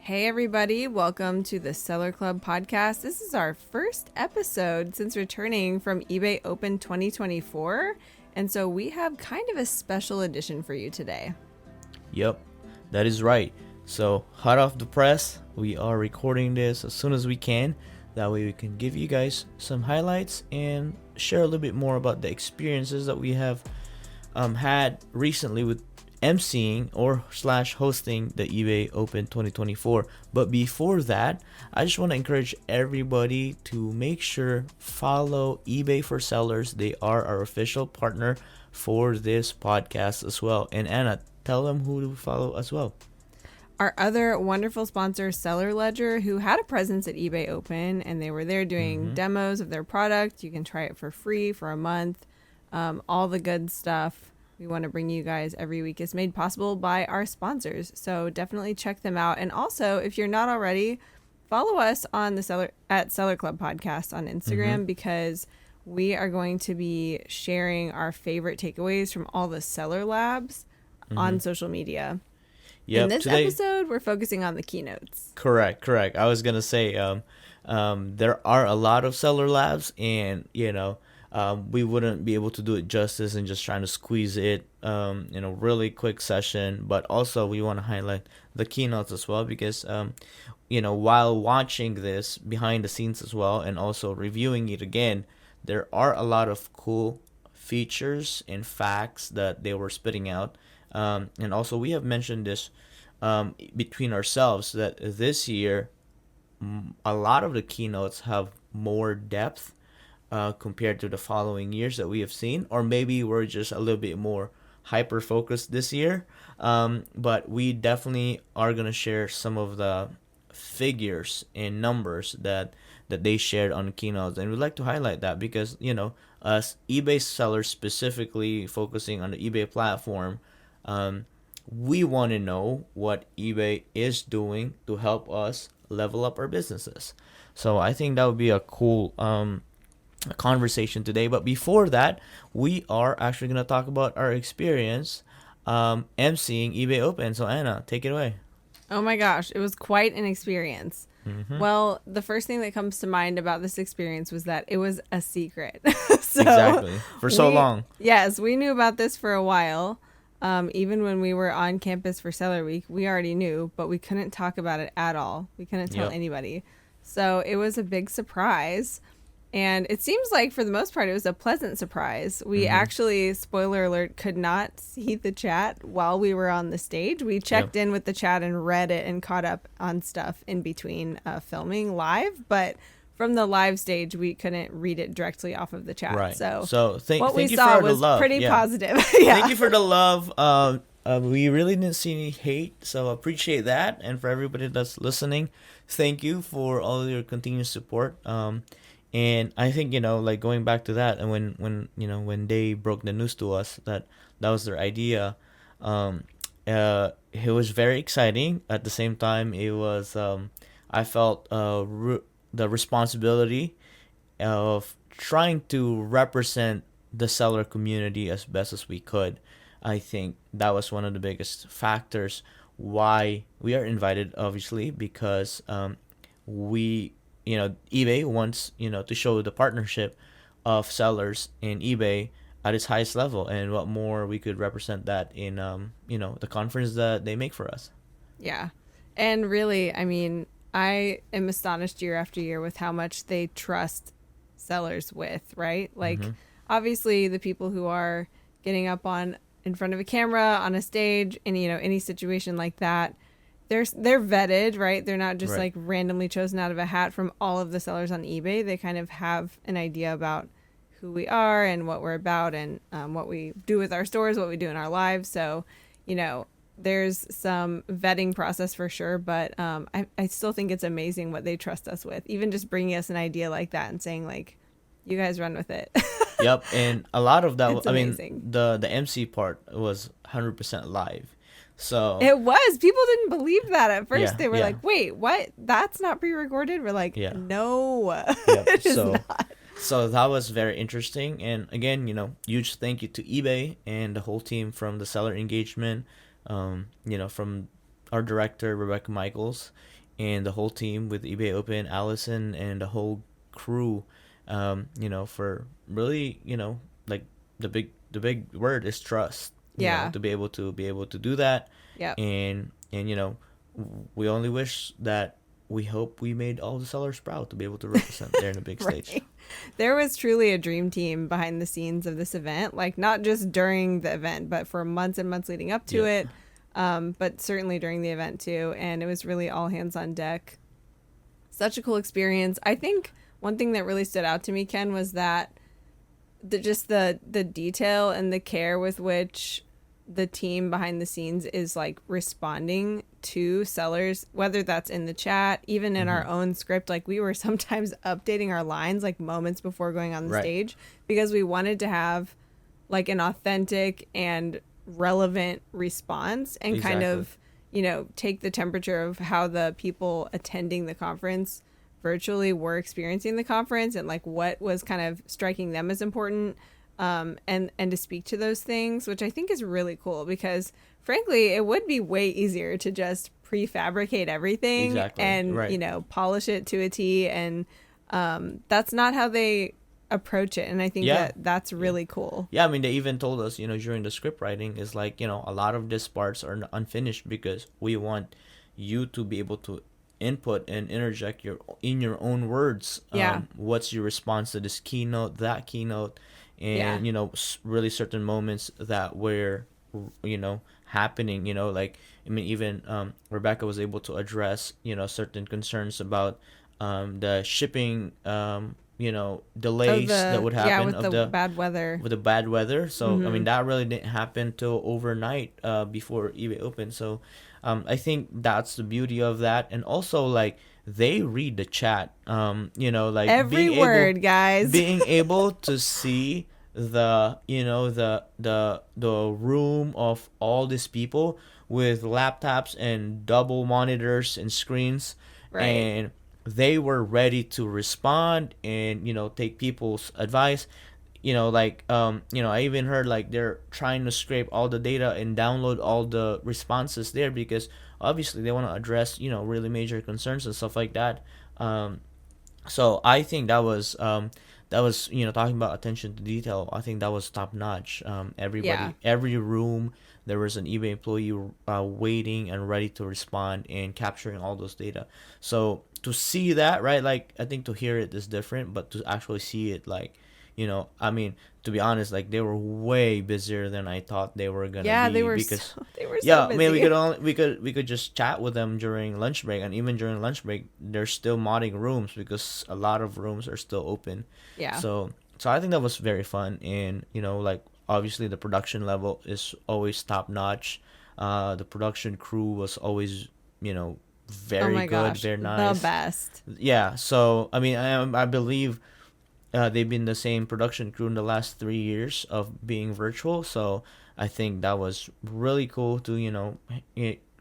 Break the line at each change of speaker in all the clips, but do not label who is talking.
Hey everybody, welcome to the Seller Club podcast. This is our first episode since returning from eBay Open 2024, and so we have kind of a special edition for you today.
Yep, that is right. So hot off the press, we are recording this as soon as we can. That way we can give you guys some highlights and share a little bit more about the experiences that we have had recently with emceeing or / hosting the eBay Open 2024. But before that, I just want to encourage everybody to make sure follow eBay for Sellers. They are our official partner for this podcast as well. And Anna, tell them who to follow as well.
Our other wonderful sponsor, Seller Ledger, who had a presence at eBay Open, and they were there doing demos of their product. You can try it for free for a month. All the good stuff we want to bring you guys every week is made possible by our sponsors. So definitely check them out. And also, if you're not already, follow us on the Seller Club podcast on Instagram, because we are going to be sharing our favorite takeaways from all the seller labs on social media.
Yep,
in this episode, we're focusing on the keynotes.
Correct. I was going to say there are a lot of seller labs, and, we wouldn't be able to do it justice and just trying to squeeze it in a really quick session. But also we want to highlight the keynotes as well, because, while watching this behind the scenes as well and also reviewing it again, there are a lot of cool features and facts that they were spitting out. And also we have mentioned this between ourselves that this year a lot of the keynotes have more depth compared to the following years that we have seen, or maybe we're just a little bit more hyper focused this year. But we definitely are going to share some of the figures and numbers that they shared on the keynotes, and we'd like to highlight that because us eBay sellers, specifically focusing on the eBay platform, we want to know what eBay is doing to help us level up our businesses. So I think that would be a cool conversation today. But before that, we are actually going to talk about our experience emceeing eBay Open. So Anna, take it away.
Oh my gosh, it was quite an experience. Well, the first thing that comes to mind about this experience was that it was a secret.
Exactly. For so long.
Yes, we knew about this for a while. Even when we were on campus for Seller Week, we already knew, but we couldn't talk about it at all. We couldn't tell anybody. So it was a big surprise. And it seems like for the most part, it was a pleasant surprise. We actually, spoiler alert, could not see the chat while we were on the stage. We checked in with the chat and read it and caught up on stuff in between filming live. But from the live stage, we couldn't read it directly off of the chat.
Right.
So
what
we
you
saw
for
was
the love.
pretty positive.
Thank you for the love. We really didn't see any hate, so appreciate that. And for everybody that's listening, thank you for all your continued support. And I think, like going back to that, and when they broke the news to us that was their idea, it was very exciting. At the same time, it was, I felt the responsibility of trying to represent the seller community as best as we could. I think that was one of the biggest factors why we are invited, obviously, because eBay wants, to show the partnership of sellers and eBay at its highest level, and what more we could represent that in, the conference that they make for us.
Yeah. And really, I mean, I am astonished year after year with how much they trust sellers with, right? Like, obviously the people who are getting up in front of a camera on a stage in, any situation like that, they're vetted, right? They're not just like randomly chosen out of a hat from all of the sellers on eBay. They kind of have an idea about who we are and what we're about, and what we do with our stores, what we do in our lives. So, there's some vetting process for sure, but I still think it's amazing what they trust us with, even just bringing us an idea like that and saying, like, you guys run with it.
Yep. And a lot of that,
amazing.
The MC part was 100% live. So
it was. People didn't believe that at first. They were like, wait, what? That's not pre-recorded? We're like, no, it is not.
So that was very interesting. And again, huge thank you to eBay and the whole team from the seller engagement, from our director Rebecca Michaels and the whole team with eBay Open, Allison and the whole crew. For really, like the big word is trust.
Yeah.
To be able to do that.
Yep.
And we only wish that we hope we made all the sellers proud to be able to represent there in the big
Right.
stage.
There was truly a dream team behind the scenes of this event, like not just during the event, but for months and months leading up to it. But certainly during the event too. And it was really all hands on deck. Such a cool experience. I think one thing that really stood out to me, Ken, was that the detail and the care with which the team behind the scenes is like responding to sellers, whether that's in the chat, even in our own script. Like we were sometimes updating our lines like moments before going on the stage because we wanted to have like an authentic and relevant response and kind of, take the temperature of how the people attending the conference virtually were experiencing the conference and like what was kind of striking them as important. And to speak to those things, which I think is really cool because frankly, it would be way easier to just prefabricate everything and, polish it to a T. And that's not how they approach it. And I think that's really cool.
Yeah. I mean, they even told us, during the script writing is like, a lot of these parts are unfinished because we want you to be able to input and interject in your own words. What's your response to this keynote, that keynote? And really certain moments that were happening, even Rebecca was able to address certain concerns about the shipping delays that would happen
with the bad weather.
So I mean that really didn't happen till overnight before eBay opened. So I think that's the beauty of that. And also like they read the chat, like
every word, guys.
Being able to see the room of all these people with laptops and double monitors and screens, and they were ready to respond and take people's advice. I even heard like they're trying to scrape all the data and download all the responses there because obviously they want to address really major concerns and stuff like that. So I think that was talking about attention to detail. I think that was top notch. Every room there was an eBay employee waiting and ready to respond and capturing all those data. So to see that, right, like I think to hear it is different, but to actually see it, like, I mean, to be honest, like they were way busier than I thought they were gonna be.
Yeah, they were so busy.
I mean, we could just chat with them during lunch break, and even during lunch break, they're still modding rooms because a lot of rooms are still open.
Yeah.
So I think that was very fun, and like obviously the production level is always top notch. The production crew was always very good, very nice,
the best.
Yeah. So I mean, I believe. They've been the same production crew in the last 3 years of being virtual, so I think that was really cool to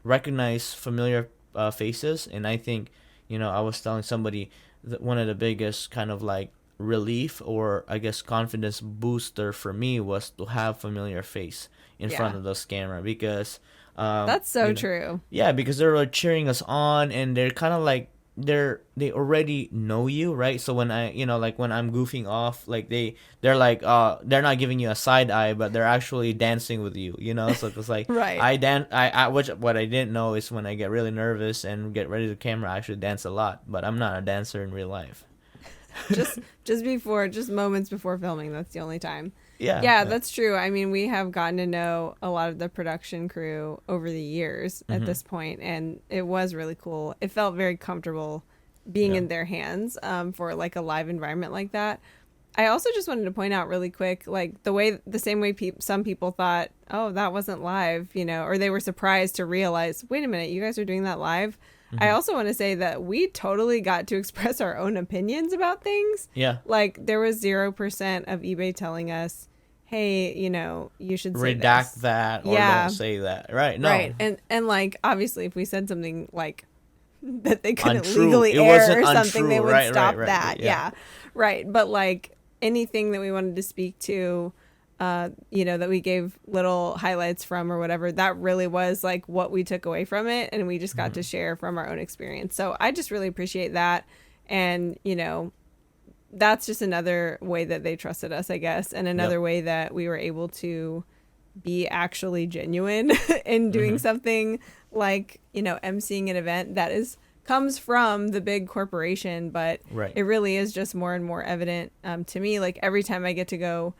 recognize familiar faces. And I think I was telling somebody that one of the biggest kind of like relief or I guess confidence booster for me was to have familiar face in front of this camera because
that's so true.
Yeah, because they're like cheering us on and they're kind of like they already know you, right? So when I like when I'm goofing off, like they're like they're not giving you a side eye, but they're actually dancing with you, so it's like
right.
What I didn't know is when I get really nervous and get ready to camera, I actually dance a lot, but I'm not a dancer in real life.
just moments before filming, that's the only time. Yeah, that's true. I mean, we have gotten to know a lot of the production crew over the years at this point, and it was really cool. It felt very comfortable being in their hands for like a live environment like that. I also just wanted to point out really quick, like the same way some people thought, oh, that wasn't live, or they were surprised to realize, wait a minute, you guys are doing that live. I also want to say that we totally got to express our own opinions about things.
Yeah.
Like there was 0% of eBay telling us, hey, you should say
redact that or don't say that. Right. No.
Right. And like, obviously, if we said something like that they couldn't
untrue.
legally
It
air
wasn't
or something,
untrue.
they would
right,
stop
right,
that. Yeah. Right. But like anything that we wanted to speak to, that we gave little highlights from or whatever, that really was like what we took away from it. And we just got to share from our own experience. So I just really appreciate that. And, that's just another way that they trusted us, I guess. And another way that we were able to be actually genuine in doing something like, emceeing an event that comes from the big corporation, but it really is just more and more evident to me. Like every time I get to go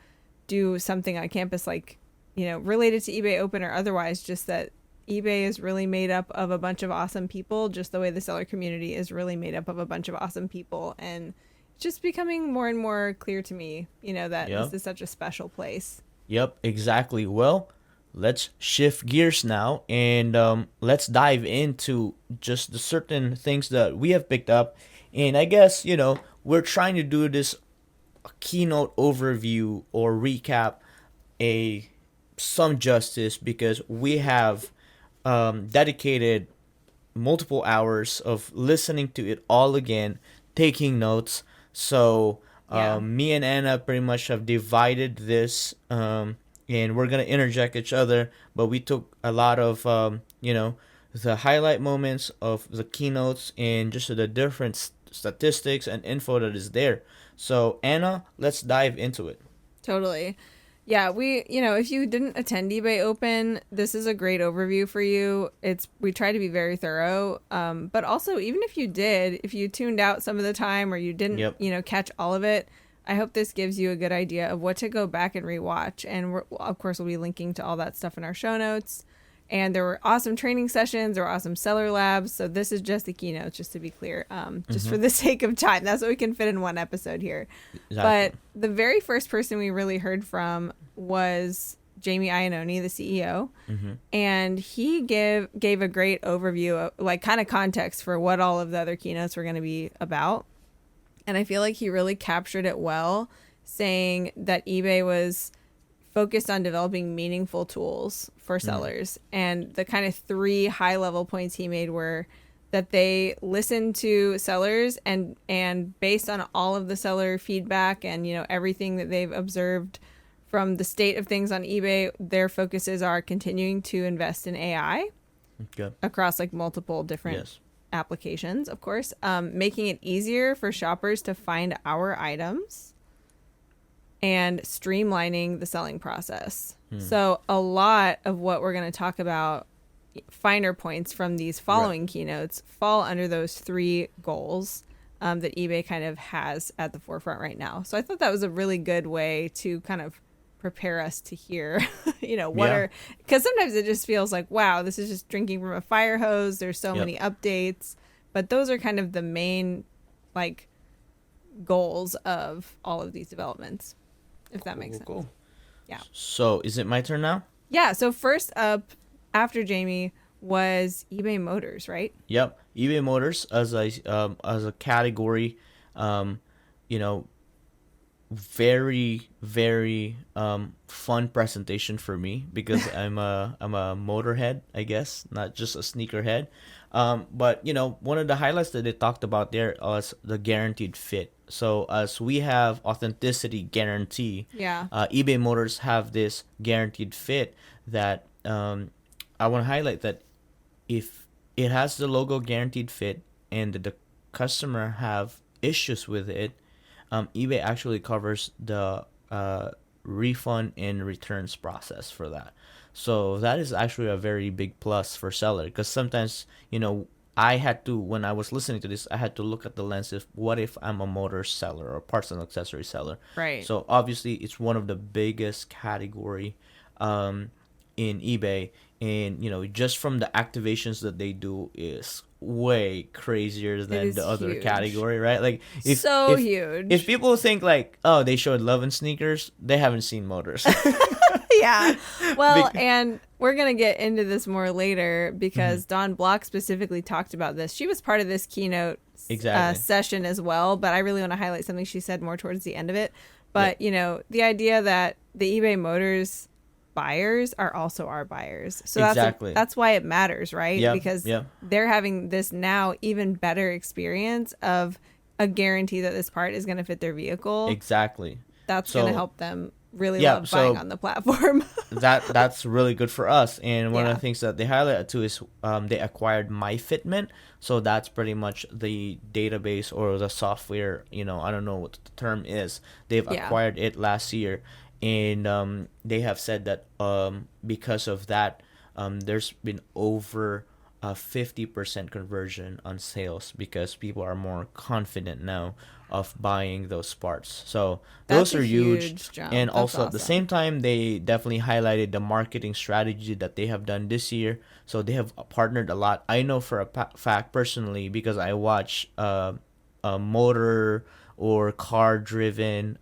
do something on campus, like, related to eBay Open or otherwise, just that eBay is really made up of a bunch of awesome people, just the way the seller community is really made up of a bunch of awesome people. And it's just becoming more and more clear to me, that this is such a special place.
Yep, exactly. Well, let's shift gears now and let's dive into just the certain things that we have picked up. And I guess, we're trying to do this keynote overview or recap some justice because we have dedicated multiple hours of listening to it all again, taking notes. So me and Anna pretty much have divided this and we're going to interject each other, but we took a lot of, the highlight moments of the keynotes and just the different statistics and info that is there. So Anna, let's dive into it.
Totally. Yeah, if you didn't attend eBay Open, this is a great overview for you. We try to be very thorough, but also even if you did, if you tuned out some of the time or you didn't, catch all of it, I hope this gives you a good idea of what to go back and rewatch. And of course, we'll be linking to all that stuff in our show notes. And there were awesome training sessions, there were awesome seller labs. So this is just the keynotes, just to be clear, just for the sake of time. That's what we can fit in one episode here. Exactly. But the very first person we really heard from was Jamie Iannone, the CEO. And he gave a great overview of like kind of context for what all of the other keynotes were going to be about. And I feel like he really captured it well, saying that eBay was focused on developing meaningful tools for sellers. And the kind of 3 high level points he made were that they listened to sellers and based on all of the seller feedback and, everything that they've observed from the state of things on eBay, their focuses are continuing to invest in AI across like multiple different applications, of course, making it easier for shoppers to find our items and streamlining the selling process. So a lot of what we're going to talk about, finer points from these following keynotes, fall under those 3 goals that eBay kind of has at the forefront right now. So I thought that was a really good way to kind of prepare us to hear, because sometimes it just feels like, wow, this is just drinking from a fire hose. There's so many updates, but those are kind of the main like goals of all of these developments. If that makes sense. Cool. Yeah.
So is it my turn now?
Yeah. So first up after Jamie was eBay Motors, right?
Yep. eBay Motors as a category, very, very fun presentation for me because I'm a motorhead, I guess, not just a sneakerhead. But one of the highlights that they talked about there was the guaranteed fit. So as we have authenticity guarantee, eBay Motors have this guaranteed fit that I want to highlight that if it has the logo guaranteed fit and the customer have issues with it, eBay actually covers the refund and returns process for that. So that is actually a very big plus for seller because sometimes, I had to, when I was listening to this, I had to look at the lens of what if I'm a motor seller or parts and accessory seller.
Right.
So obviously it's one of the biggest category in eBay. And, just from the activations that they do is way crazier than the other category, right? Like
huge.
If people think like, oh, they showed love in sneakers, they haven't seen motors.
Yeah. Well, and we're going to get into this more later because Dawn Block specifically talked about this. She was part of this keynote session as well, but I really want to highlight something she said more towards the end of it. But, the idea that the eBay Motors buyers are also our buyers. So that's why it matters, right?
Yep.
Because they're having this now even better experience of a guarantee that this part is going to fit their vehicle.
Exactly.
That's going to help them really
Yeah,
love buying
so
on the platform.
that's really good for us. And one of
Yeah.
the things that they highlighted too is they acquired MyFitment. So that's pretty much the database or the software. I don't know what the term is. They've
Yeah.
acquired it last year, and they have said that because of that, there's been over a 50% conversion on sales because people are more confident now of buying those parts. So
That's
those
a
are huge.
huge jump.
And
That's
also at the same
awesome.
time, they definitely highlighted the marketing strategy that they have done this year. So they have partnered a lot. I know for a fact personally because I watch motor or car driven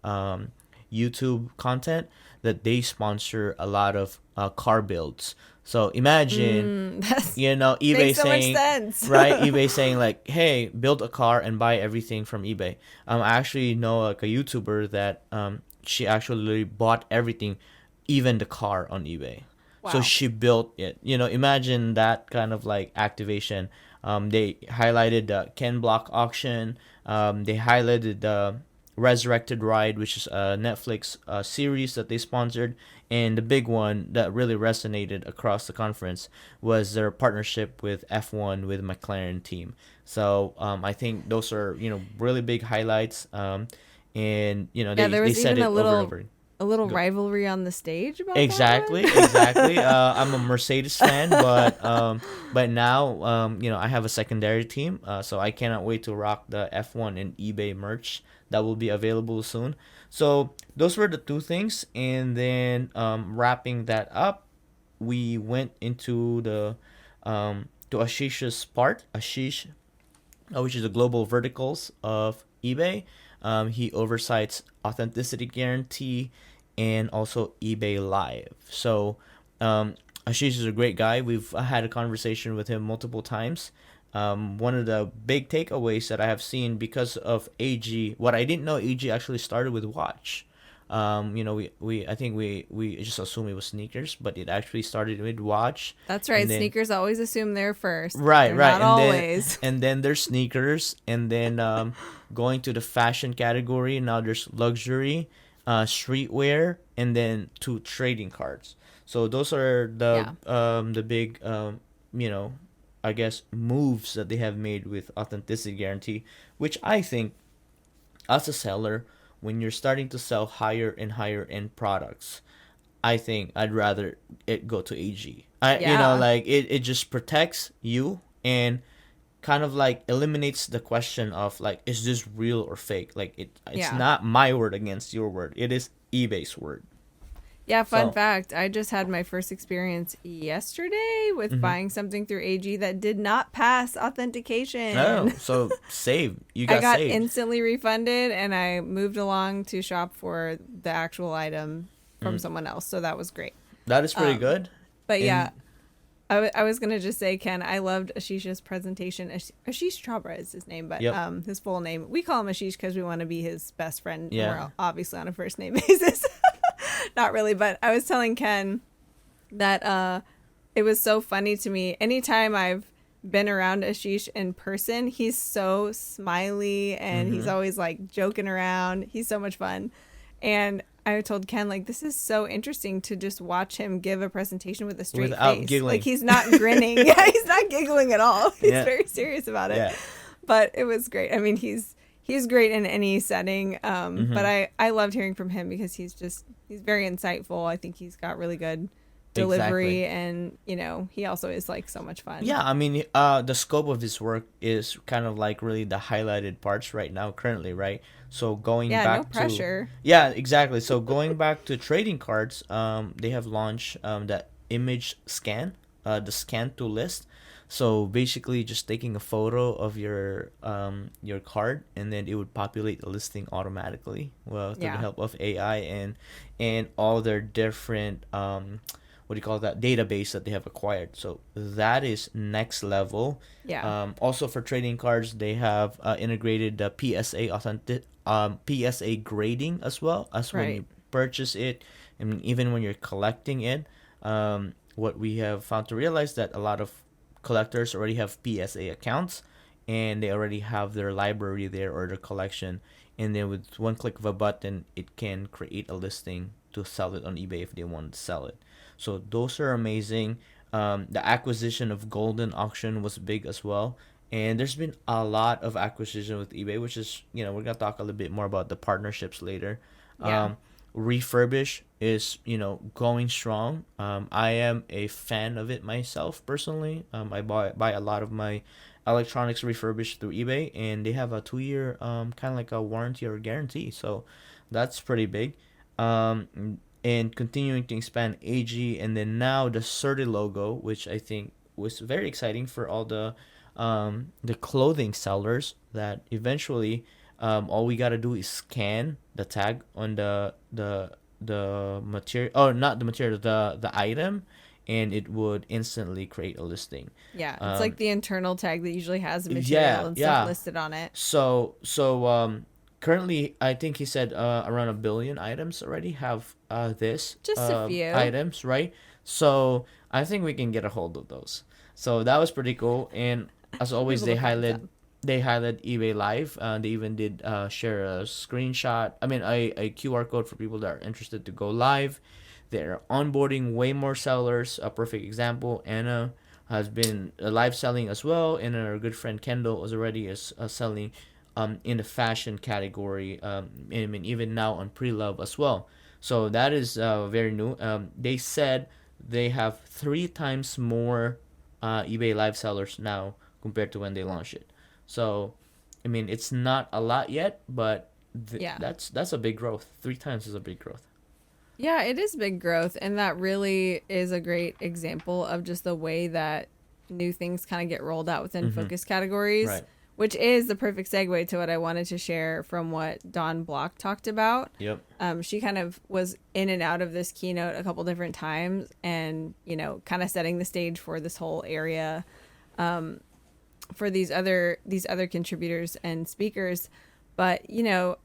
YouTube content that they sponsor a lot of car builds. So imagine,
That's
eBay
makes so much
saying,
sense.
right? eBay saying like, "Hey, build a car and buy everything from eBay." I actually know like a YouTuber that she actually bought everything, even the car on eBay. So
Wow.
she built it. Imagine that kind of like activation. They highlighted the Ken Block auction. They highlighted the Resurrected Ride, which is a Netflix series that they sponsored. And the big one that really resonated across the conference was their partnership with F1 with McLaren team. So I think those are really big highlights. And
Yeah,
they
there
they
was
said
even
it over and over.
a little
Go.
rivalry on the stage about that
Exactly,
one.
exactly. I'm a Mercedes fan, but now I have a secondary team, so I cannot wait to rock the F1 and eBay merch that will be available soon. So those were the two things, and then wrapping that up, we went into the to Ashish's part. Ashish, which is the global verticals of eBay. He oversights authenticity guarantee and also eBay Live. So Ashish is a great guy. We've had a conversation with him multiple times. One of the big takeaways that I have seen because of AG, what I didn't know, AG actually started with watch. We I think we just assumed it was sneakers, but it actually started with watch,
That's
and
right.
then
Sneakers always assume they're first.
right,
They're
right,
not
and then
always.
and then there's sneakers, and then going to the fashion category. Now there's luxury, streetwear, and then two trading cards. So those are
Yeah.
the big I guess moves that they have made with authenticity guarantee, which I think as a seller, when you're starting to sell higher and higher end products, I think I'd rather it go to AG.
Yeah.
Like it just protects you and kind of like eliminates the question of like, is this real or fake? Like it's
Yeah.
not my word against your word. It is eBay's word.
Yeah, fun
So,
fact. I just had my first experience yesterday with
mm-hmm.
buying something through AG that did not pass
Oh,
authentication.
so save. You
I
got
got
saved.
instantly refunded and I moved along to shop for the actual item from
Mm.
someone else. So that was great.
That is pretty
Um,
good.
but yeah,
And
I was going to just say, Ken, I loved Ashish's presentation. Ashish Chabra is his name, but
yep.
his full name, we call him Ashish because we want to be his best friend. And
Yeah.
we're obviously on a first name basis. Not really, but I was telling Ken that it was so funny to me. Anytime I've been around Ashish in person, he's so smiley and he's
Mm-hmm.
always like joking around. He's so much fun. And I told Ken, like, this is so interesting to just watch him give a presentation with a straight
Without
face. Like,
giggling.
he's not grinning. Yeah, he's not giggling at all. He's
Yeah.
very serious about it.
Yeah.
But it was great. I mean, he's great in any setting. But
Mm-hmm.
I loved hearing from him because he's very insightful. I think he's got really good
Exactly.
delivery, and he also is like so much fun.
Yeah, I mean, the scope of his work is kind of like really the highlighted parts right now, currently, right? So going
Yeah, no
back to,
pressure.
yeah, exactly. So going back to trading cards, they have launched that image scan, the scan to list. So basically, just taking a photo of your card, and then it would populate the listing automatically, well, through the
Yeah.
help of AI and all their different what do you call that, database that they have acquired. So that is next level.
Yeah.
Also for trading cards, they have integrated the PSA grading as well as when
Right.
you purchase it, and even when you're collecting it. What we have found to realize that a lot of collectors already have PSA accounts, and they already have their library there or their collection, and then with one click of a button, it can create a listing to sell it on eBay if they wanted to sell it. So those are amazing. The acquisition of Golden Auction was big as well. And there's been a lot of acquisition with eBay, which is, we're going to talk a little bit more about the partnerships later.
Yeah.
Refurbish is, going strong. I am a fan of it myself personally. I buy a lot of my electronics refurbished through eBay, and they have a 2-year kind of like a warranty or guarantee. So that's pretty big. And continuing to expand AG, and then now the Surdy logo, which I think was very exciting for all the clothing sellers, that eventually all we gotta do is scan the tag on the material, or not the material, the item, and it would instantly create a listing.
Yeah, it's like the internal tag that usually has the material and stuff listed on it.
So currently, I think he said around 1 billion items already have this
Just a few
items, right? So I think we can get a hold of those. So that was pretty cool. And as always, they highlight eBay Live. They even did share a screenshot. I mean, a QR code for people that are interested to go live. They're onboarding way more sellers. A perfect example, Anna has been live selling as well, and our good friend Kendall is already selling in the fashion category. I mean, even now on pre-love as well. So that is very new. They said they have 3 times more eBay Live sellers now compared to when they launched it. So, I mean, it's not a lot yet, but that's a big growth. 3 times is a big growth.
Yeah, it is big growth, and that really is a great example of just the way that new things kind of get rolled out within focus categories,
Right.
which is the perfect segue to what I wanted to share from what Dawn Block talked about.
Yep.
She kind of was in and out of this keynote a couple different times, and kind of setting the stage for this whole area for these other contributors and speakers. But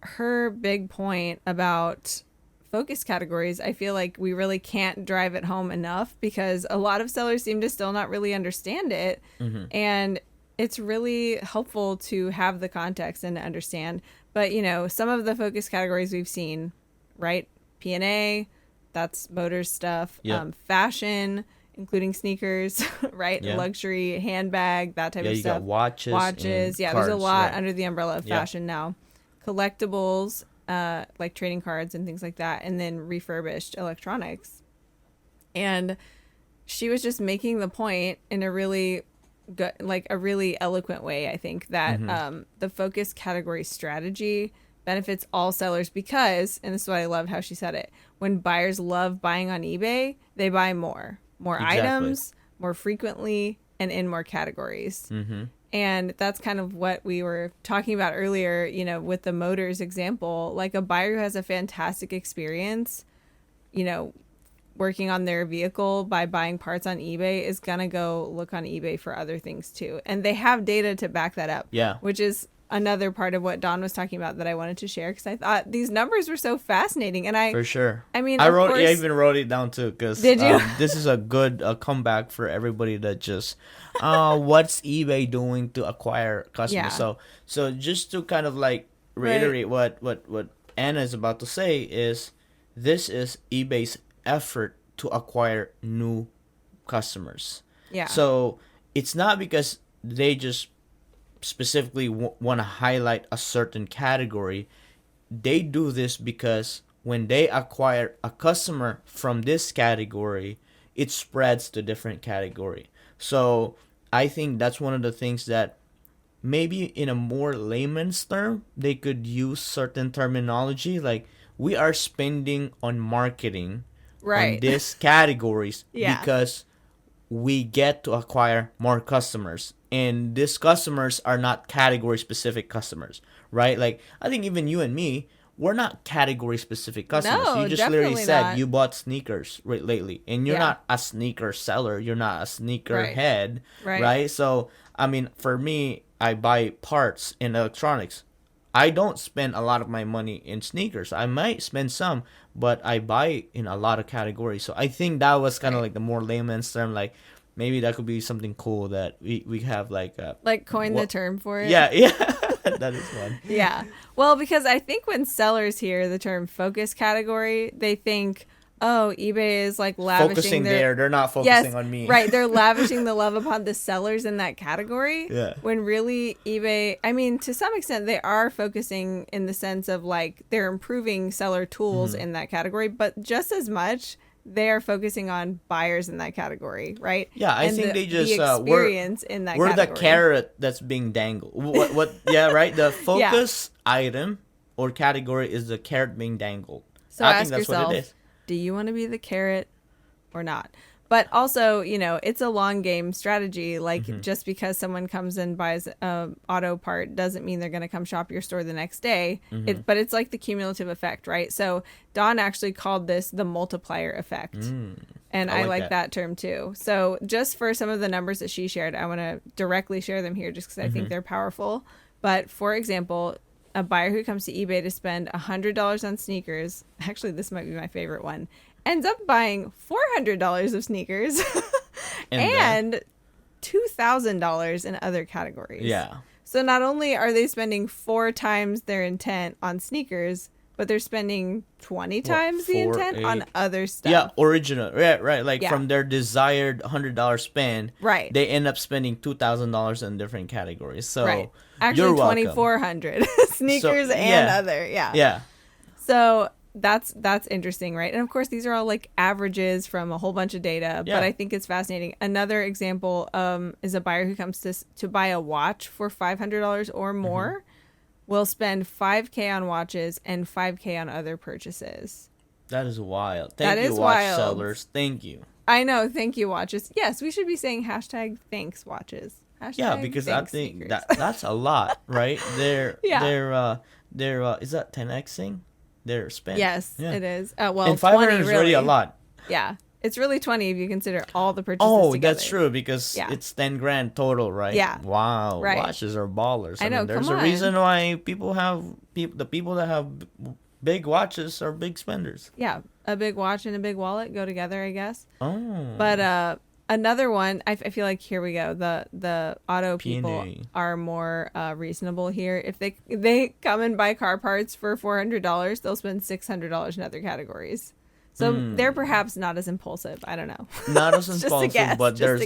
her big point about focus categories, I feel like we really can't drive it home enough, because a lot of sellers seem to still not really understand it. And it's really helpful to have the context and to understand. But some of the focus categories we've seen, right? P&A, that's motors stuff.
Yep.
Fashion, including sneakers, right?
Yeah.
Luxury, handbag, that type of
You
stuff.
got watches.
Yeah,
cards,
there's a lot
right.
under the umbrella of fashion now. Collectibles, like trading cards and things like that, and then refurbished electronics. And she was just making the point in a really good, like a really eloquent way, I think, that the focus category strategy benefits all sellers because, and this is what I loved how she said it, when buyers love buying on eBay, they buy more
Exactly.
items, more frequently, and in more categories. And that's kind of what we were talking about earlier, with the motors example. Like, a buyer who has a fantastic experience, working on their vehicle by buying parts on eBay is going to go look on eBay for other things too. And they have data to back that up.
Yeah.
Which is another part of what Dawn was talking about that I wanted to share, because I thought these numbers were so fascinating. And
For sure.
I mean,
I even wrote it down too, because
Did you?
This is a good comeback for everybody that just what's eBay doing to acquire customers.
Yeah.
So just to kind of like reiterate what Anna is about to say is, this is eBay's effort to acquire new customers.
Yeah.
So it's not because they just specifically want to highlight a certain category. They do this because when they acquire a customer from this category, it spreads to different category. So I think that's one of the things that maybe in a more layman's term, they could use certain terminology, like, we are spending on marketing on these categories because we get to acquire more customers, and these customers are not category specific customers, right? Like, I think even you and me, we're not category specific customers.
No,
you just literally
definitely
said
not.
you bought sneakers lately, and you're not a sneaker seller, you're not a sneaker head, right? So I mean, for me, I buy parts in electronics. I don't spend a lot of my money in sneakers. I might spend some, but I buy in a lot of categories. So I think that was kind of like the more layman's term, like, maybe that could be something cool that we have like
coin the term for it.
Yeah, yeah. That is one.
Yeah. Well, because I think when sellers hear the term focus category, they think, oh, eBay is like lavishing
Focusing there. They're not focusing on me.
Right. They're lavishing the love upon the sellers in that category.
Yeah.
When really eBay, I mean, to some extent, they are focusing in the sense of like they're improving seller tools in that category, but just as much, they are focusing on buyers in that category, right?
Yeah, I think they just
the experience in that
we're
category.
the carrot that's being dangled. What yeah, right? The focus item or category is the carrot being dangled.
So
I
ask
think that's
yourself,
what it is.
do you want to be the carrot or not? But also, you know, it's a long game strategy. Like just because someone comes and buys a auto part doesn't mean they're going to come shop your store the next day. But it's like the cumulative effect, right? So Dawn actually called this the multiplier effect. And I like that term too. So just for some of the numbers that she shared, I want to directly share them here just because I think they're powerful. But for example, a buyer who comes to eBay to spend $100 on sneakers, actually this might be my favorite one, ends up buying $400 of sneakers and $2,000 in other categories.
Yeah.
So not only are they spending 4 times their intent on sneakers, but they're spending 20 times the intent on other stuff.
Yeah, original. Right. Like from their desired $100 spend,
right,
they end up spending $2,000 in different categories. So
actually, $2,400 sneakers and other. Yeah. So that's interesting, right? And of course, these are all like averages from a whole bunch of data, but I think it's fascinating. Another example is a buyer who comes to buy a watch for $500 or more. Will spend $5,000 on watches and $5,000 on other purchases.
That is wild. Thank you, watch sellers. Thank you.
I know. Thank you, watches. Yes, we should be saying hashtag thanks, watches. Hashtag
because
thanks,
I think
sneakers.
that's a lot, right? They're is that 10xing their spend?
Yes, it is. Well,
and 500 is
really.
really a lot.
Yeah. It's really 20 if you consider all the purchases together.
That's true because it's 10 grand total, right?
Yeah.
Wow. Right. Watches are ballers.
I know.
Mean, there's a reason why the people that have big watches are big spenders.
Yeah. A big watch and a big wallet go together, I guess.
Oh.
But another one, I feel like here we go. The auto people are more reasonable here. If they come and buy car parts for $400, they'll spend $600 in other categories. So they're perhaps not as impulsive. I don't know.
Not as impulsive, but there's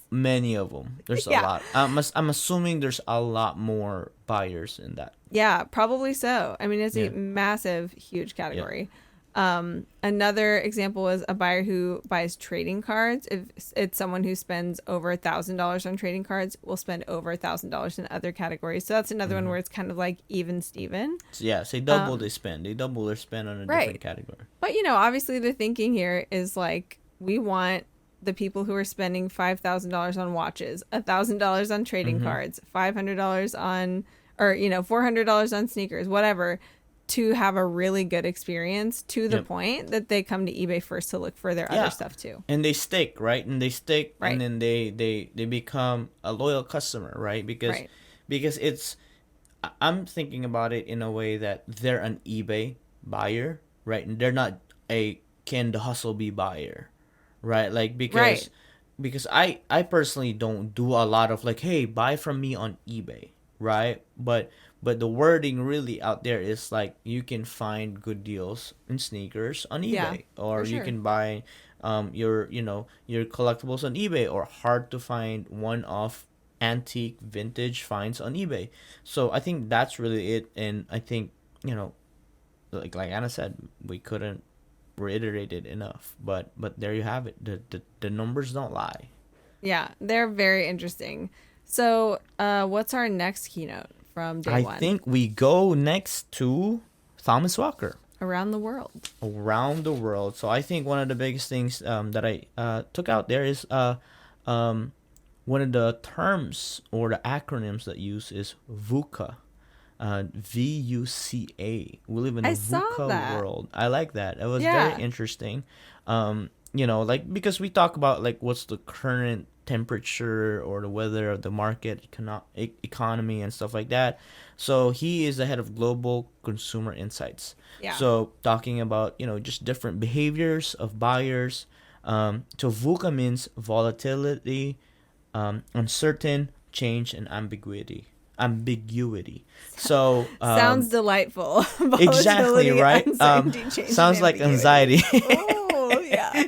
many
of them. There's a lot. I'm assuming there's a lot more buyers in that.
Yeah, probably so. I mean, it's a massive, huge category. Another example was a buyer who buys trading cards. If it's someone who spends over $1,000 on trading cards, will spend over $1,000 in other categories. So that's another one where it's kind of like even Steven.
Yeah, so they double their spend on a different category.
But obviously the thinking here is like we want the people who are spending $5,000 on watches, $1,000 on trading cards, $500 on, or $400 on sneakers, whatever, to have a really good experience to the point that they come to eBay first to look for their other stuff too.
And they stick, right? And then they become a loyal customer, right? Because it's, I'm thinking about it in a way that they're an eBay buyer, right? And they're not a can the hustle be buyer, right? Like because I personally don't do a lot of like, hey, buy from me on eBay, right? But the wording really out there is like you can find good deals in sneakers on eBay, or you can buy your collectibles on eBay, or hard to find one-off antique vintage finds on eBay. So I think that's really it, and I think like Anna said, we couldn't reiterate it enough, but there you have it. The numbers don't lie.
Yeah, they're very interesting. So what's our next keynote from day one?
I think we go next to Thomas Walker.
Around the world.
So I think one of the biggest things that I took out there is one of the terms or the acronyms that use is VUCA. VUCA. We live in a VUCA world. I like that. It was very interesting. Like because we talk about like what's the current temperature or the weather of the market, economy and stuff like that. So he is the head of global consumer insights. Yeah. So talking about just different behaviors of buyers, So VUCA means volatility, uncertain, change, and ambiguity. So
Sounds delightful.
exactly
Volatility,
right.
uncertainty, change, and
Sounds like
ambiguity.
anxiety.
Oh, yeah.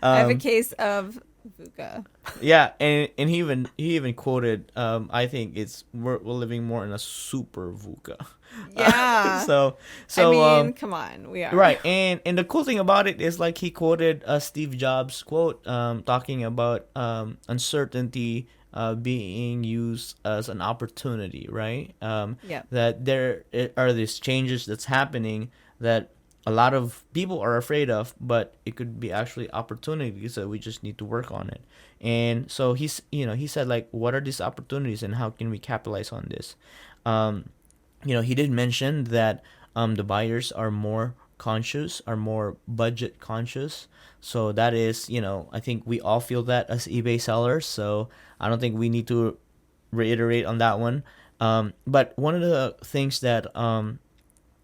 I have a case of VUCA.
Yeah, and he even quoted, I think we're living more in a super VUCA.
Yeah.
So
I mean, come on, we are.
right, and the cool thing about it is like he quoted Steve Jobs quote, talking about uncertainty being used as an opportunity, right?
Yeah.
That there are these changes that's happening that a lot of people are afraid of, but it could be actually opportunities that we just need to work on it. And so he said like, what are these opportunities and how can we capitalize on this? He did mention that the buyers are more conscious, are more budget conscious. So that is, I think we all feel that as eBay sellers. So I don't think we need to reiterate on that one. But one of the things that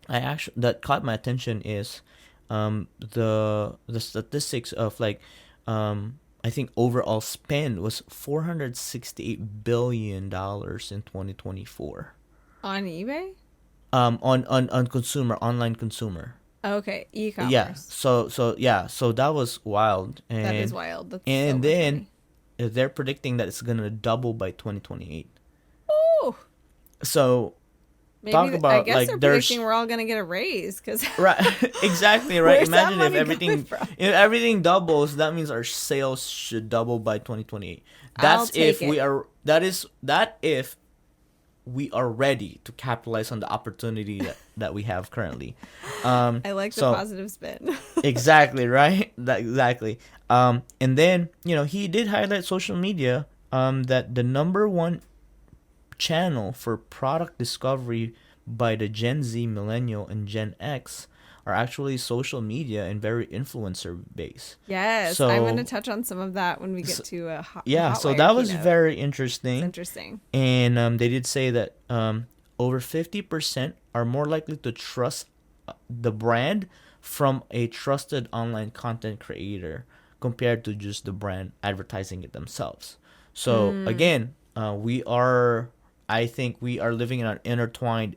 that caught my attention is the statistics of like I think overall spend was $468 billion in 2024.
On eBay?
On consumer, online consumer.
Okay, e-commerce.
Yeah. So that was wild. And
that is wild. That's
and
so
then
funny.
they're predicting that it's gonna double by 2028.
Oh,
So
maybe
talk about
I guess
like
they're
there's
predicting we're all gonna get a raise because
right, exactly right.
Where's that
Imagine
money coming from?
if everything doubles, that means our sales should double by 2028.
I'll
That's if
take
we
it.
are if we are ready to capitalize on the opportunity that we have currently.
I like the
so
positive spin.
exactly right. Exactly. And then he did highlight social media. That the number one channel for product discovery by the Gen Z, Millennial, and Gen X are actually social media and very influencer based.
Yes,
So
I'm going to touch on some of that when we get to a
yeah, so
Hotwire
that was
keynote.
very
It's
interesting.
interesting.
And they did say that over 50% are more likely to trust the brand from a trusted online content creator compared to just the brand advertising it themselves. So again, I think we are living in an intertwined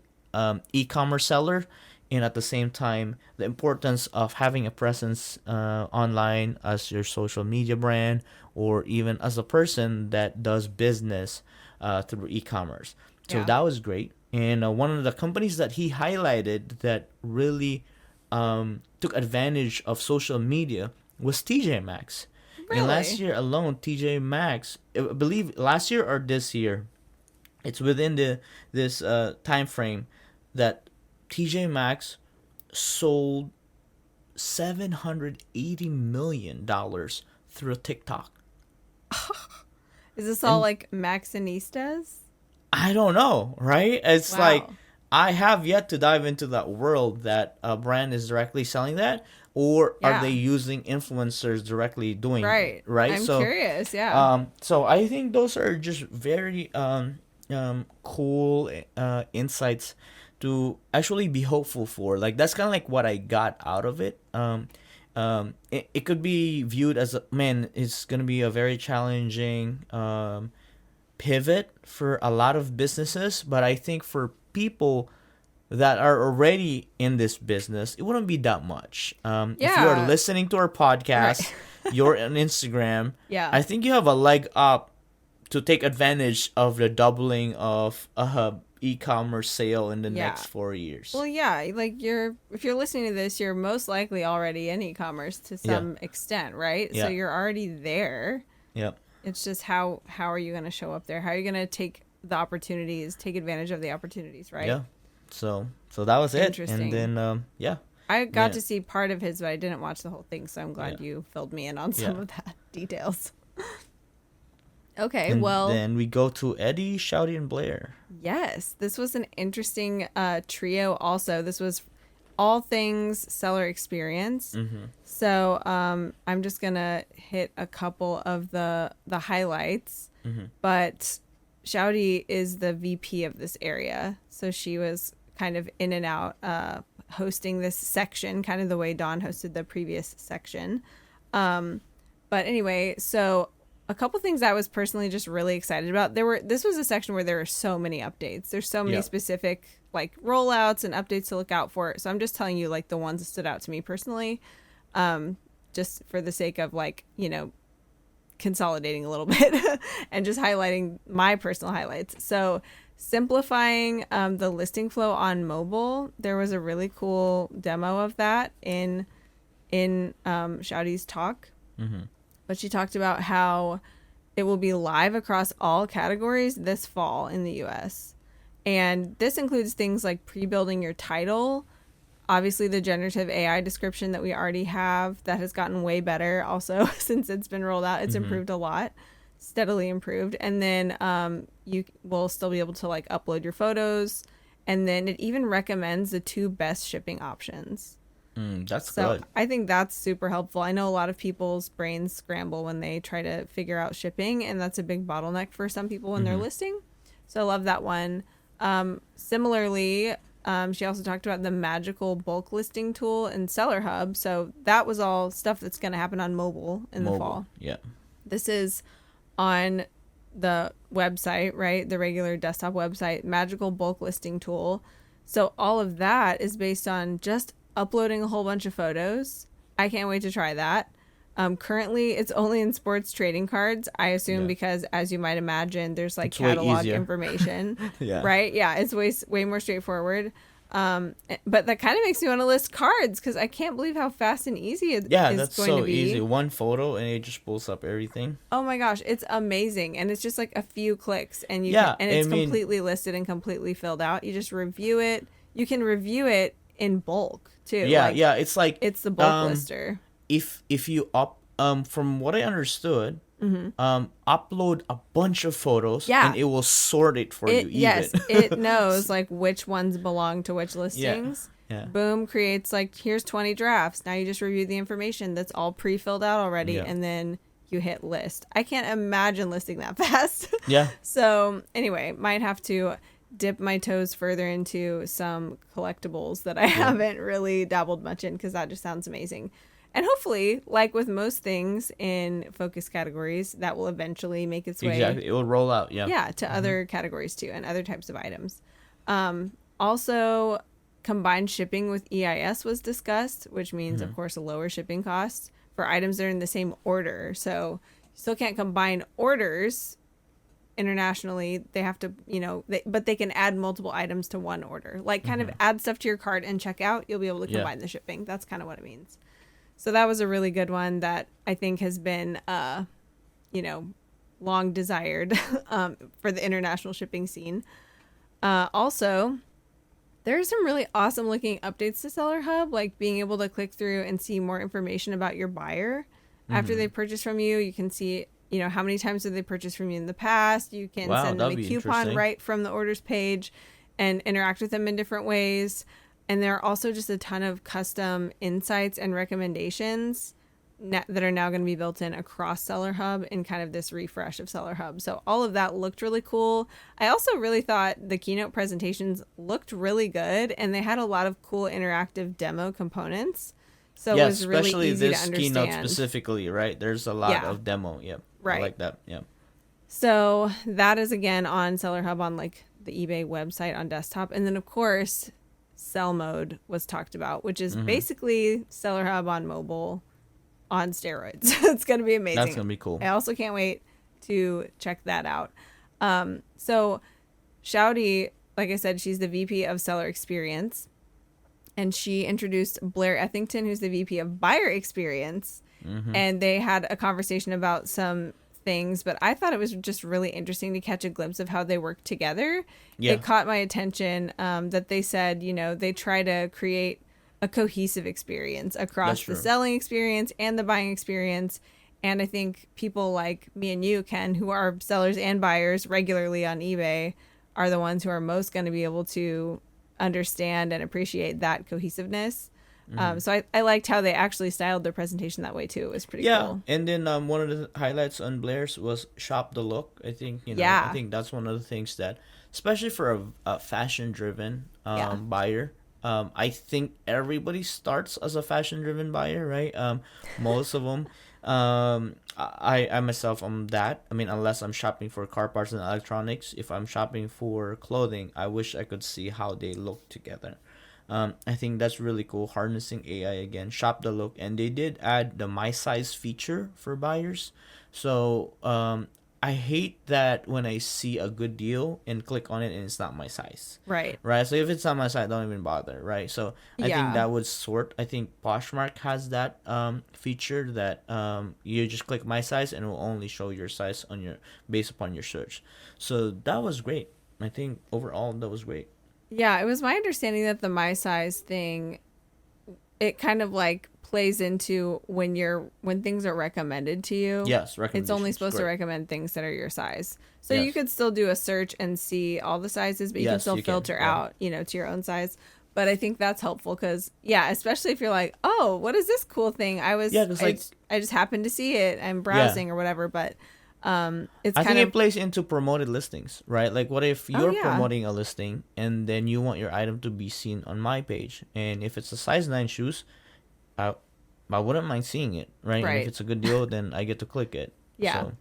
e-commerce seller, and at the same time, the importance of having a presence online as your social media brand, or even as a person that does business through e-commerce. So
Yeah.
that was great. And one of the companies that he highlighted that really took advantage of social media was TJ Maxx. And last
Really?
year alone, TJ Maxx, I believe last year or this year, it's within this time frame that TJ Maxx sold $780 million through TikTok.
Is this all
And
like Maxinistas?
I don't know, right? It's
Wow.
like I have yet to dive into that world that a brand is directly selling that, or
Yeah.
are they using influencers directly doing
Right.
it, right?
I'm
So
curious. Yeah.
so I think those are just very cool insights to actually be hopeful for. Like that's kind of like what I got out of it. It could be viewed as it's gonna be a very challenging pivot for a lot of businesses, but I think for people that are already in this business, it wouldn't be that much. If you are
Yeah.
listening to our podcast,
Right.
you're on Instagram,
Yeah.
I think you have a leg up to take advantage of the doubling of a e-commerce sale in the
Yeah.
next 4 years.
Well, yeah, like if you're listening to this, you're most likely already in e-commerce to some extent, right?
Yeah.
So you're already there.
Yep.
It's just how are you going to show up there? How are you going to take the opportunities, take advantage of the opportunities, right?
Yeah. So that was it.
Interesting.
And then yeah.
I got
Yeah.
to see part of his, but I didn't watch the whole thing, so I'm glad
Yeah.
you filled me in on some
Yeah.
of that details. Okay,
And
well,
then we go to Eddie, Shouty, and Blair.
yes, this was an interesting trio also. This was all things seller experience. So I'm just going to hit a couple of the highlights. But Shouty is the VP of this area. So she was kind of in and out hosting this section, kind of the way Dawn hosted the previous section. But anyway, so a couple things I was personally just really excited about. This was a section where there were so many updates. There's so many
Yeah.
specific like rollouts and updates to look out for. So I'm just telling you like the ones that stood out to me personally, just for the sake of like, consolidating a little bit and just highlighting my personal highlights. So simplifying the listing flow on mobile. There was a really cool demo of that in Shouty's talk.
Mm-hmm.
But she talked about how it will be live across all categories this fall in the US. And this includes things like pre-building your title, obviously the generative AI description that we already have that has gotten way better also since it's been rolled out. It's improved a lot, steadily improved. And then you will still be able to like upload your photos. And then it even recommends the 2 best shipping options.
That's
So
good.
I think that's super helpful. I know a lot of people's brains scramble when they try to figure out shipping, and that's a big bottleneck for some people when they're listing. So I love that one. Similarly, she also talked about the magical bulk listing tool in Seller Hub. So that was all stuff that's going to happen on mobile in the fall.
Yeah.
This is on the website, right? The regular desktop website, magical bulk listing tool. So all of that is based on just uploading a whole bunch of photos. I can't wait to try that. Currently, it's only in sports trading cards, I assume, because as you might imagine, there's like
It's way
catalog
easier.
information,
Yeah.
right? Yeah, it's way more straightforward. But that kind of makes me want to list cards because I can't believe how fast and easy it is
That's
going to
so
be.
easy. One photo and it just pulls up everything.
Oh my gosh, it's amazing. And it's just like a few clicks and and it's completely listed and completely filled out. You just review it. You can review it in bulk too.
Yeah, it's like
it's the bulk lister.
If you from what I understood, upload a bunch of photos, and it will sort it for you. Even.
Yes, it knows like which ones belong to which listings.
Yeah.
Boom, creates like here's 20 drafts. Now you just review the information that's all pre-filled out already, and then you hit list. I can't imagine listing that fast.
Yeah.
So anyway, might have to dip my toes further into some collectibles that I haven't really dabbled much in because that just sounds amazing. And hopefully, like with most things in focus categories, that will eventually make its way.
Exactly. It will roll out. Yeah.
Yeah, to other categories too and other types of items. Also, combined shipping with EIS was discussed, which means, of course, a lower shipping cost for items that are in the same order. So you still can't combine orders internationally. They have to, but they can add multiple items to one order. Like kind of add stuff to your cart and check out. You'll be able to combine the shipping. That's kind of what it means. So that was a really good one that I think has been, long desired for the international shipping scene. Also, there's some really awesome looking updates to Seller Hub, like being able to click through and see more information about your buyer after they purchase from you. You can see, how many times did they purchase from you in the past. You can send them a coupon right from the orders page and interact with them in different ways. And there are also just a ton of custom insights and recommendations that are now going to be built in across Seller Hub in kind of this refresh of Seller Hub. So all of that looked really cool. I also really thought the keynote presentations looked really good, and they had a lot of cool interactive demo components. So it was really easy to understand.
Especially this keynote specifically, right? There's a lot of demo. Yeah.
Right.
I like that. Yeah.
So that is again on Seller Hub on like the eBay website on desktop. And then of course, Sell Mode was talked about, which is basically Seller Hub on mobile on steroids. It's going to be amazing.
That's going to be cool.
I also can't wait to check that out. So Shouty, like I said, she's the VP of Seller Experience. And she introduced Blair Ethington, who's the VP of Buyer Experience. And they had a conversation about some things, but I thought it was just really interesting to catch a glimpse of how they work together.
Yeah.
It caught my attention that they said, they try to create a cohesive experience across the selling experience and the buying experience. And I think people like me and you, Ken, who are sellers and buyers regularly on eBay, are the ones who are most going to be able to understand and appreciate that cohesiveness. So I liked how they actually styled their presentation that way too. It was pretty cool.
And then one of the highlights on Blair's was shop the look. I think I think that's one of the things that, especially for a fashion driven buyer, I think everybody starts as a fashion driven buyer, right? Most of them I myself am that. I mean, unless I'm shopping for car parts and electronics, if I'm shopping for clothing, I wish I could see how they look together. I think that's really cool. Harnessing AI again, shop the look, and they did add the my size feature for buyers. So I hate that when I see a good deal and click on it and it's not my size.
Right.
Right. So if it's not my size, don't even bother. Right. So I think
Yeah.
that would sort. I think Poshmark has that feature that you just click my size and it will only show your size on your based upon your search. So that was great. I think overall that was great.
Yeah, it was my understanding that the my size thing, it kind of like plays into when things are recommended to you.
Yes,
It's only
recommendations.
supposed to
Great.
recommend things that are your size. So you
Yes.
could still do a search and see all the sizes, but you can
Yes,
still
you can.
filter
Yeah.
out, to your own size. But I think that's helpful because, yeah, especially if you're like, oh, what is this cool thing?
Yeah, because like
I just happened to see it. I'm
yeah,
browsing or whatever, but it's
I think
kind
it
of,
plays into promoted listings, right? Like, what if
oh
you're
yeah,
promoting a listing and then you want your item to be seen on my page, and if it's a size 9 shoes, I I wouldn't mind seeing it, right? And if
right.
it's a good deal, then I get to click it.
Yeah,
So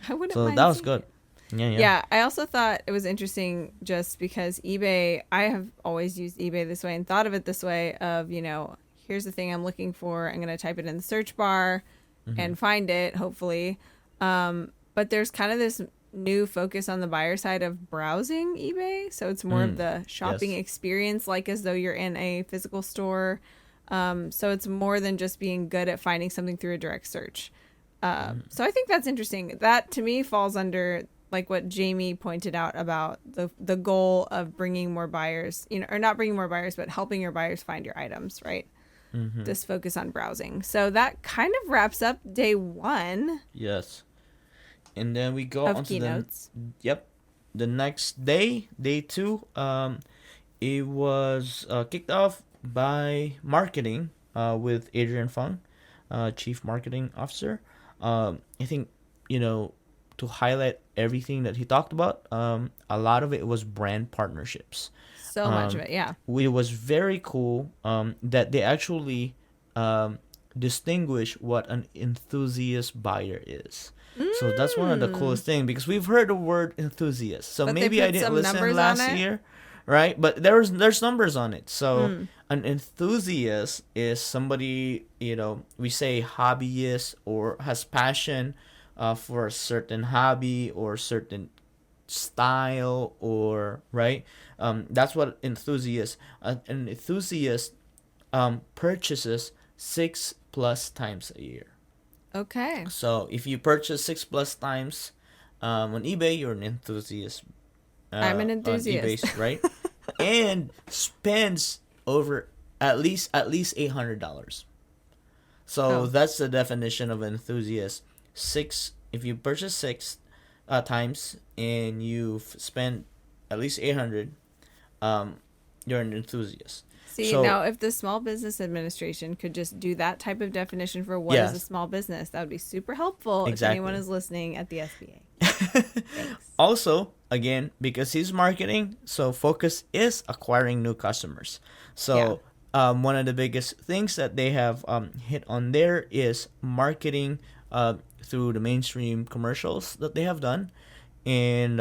I wouldn't
so that
mind
was
seeing
good.
it.
Yeah, yeah.
Yeah, I also thought it was interesting just because eBay, I have always used eBay this way and thought of it this way of, here's the thing I'm looking for. I'm going to type it in the search bar
Mm-hmm.
and find it, hopefully. But there's kind of this new focus on the buyer side of browsing eBay. So it's more of the shopping
Yes.
experience, like as though you're in a physical store. So it's more than just being good at finding something through a direct search. So I think that's interesting. That to me falls under like what Jamie pointed out about the goal of bringing more buyers, or not bringing more buyers, but helping your buyers find your items, right?
Mm-hmm.
This focus on browsing. So that kind of wraps up day one
Yes. And then we go
of
on to the
keynotes.
yep, the next day, day 2. It was kicked off by marketing with Adrian Fung, Chief Marketing Officer. I think, you know, to highlight everything that he talked about, a lot of it was brand partnerships.
So much of it, yeah.
It was very cool that they actually distinguish what an enthusiast buyer is. So that's one of the coolest things because we've heard the word enthusiast. So
But they
maybe I
put
didn't
some
listen
numbers on
last
it.
year, right? But there's numbers on it. So an enthusiast is somebody, we say hobbyist or has passion for a certain hobby or certain style or right. That's what enthusiast. An enthusiast purchases 6+ times a year.
Okay.
So if you purchase 6+ times on eBay, you're an enthusiast
I'm an
on eBay,
enthusiast.
right? And spends over at least $800. So
Oh,
that's the definition of an enthusiast. Six. If you purchase 6 times and you've spent at least 800, you're an enthusiast.
see,
So
now if the Small Business Administration could just do that type of definition for what is a
yes,
small business, that would be super helpful if anyone
exactly.
is listening at the SBA. Thanks.
Also, again, because he's marketing, so focus is acquiring new customers.
Yeah.
So one of the biggest things that they have hit on there is marketing through the mainstream commercials that they have done, and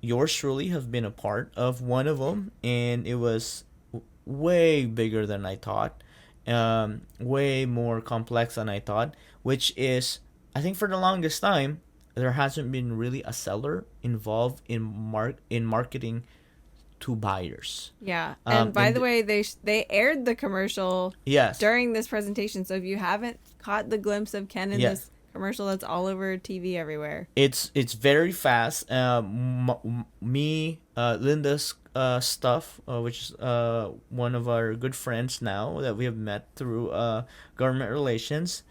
yours truly have been a part of one of them, and it was way bigger than I thought, way more complex than I thought. Which is, I think, for the longest time, there hasn't been really a seller involved in marketing to buyers.
Yeah. And by
And
the way, they aired the commercial
yes,
during this presentation. So if you haven't caught the glimpse of Ken in
yes,
this commercial, that's all over TV everywhere.
it's very fast. Linda's stuff, which is one of our good friends now that we have met through government relations.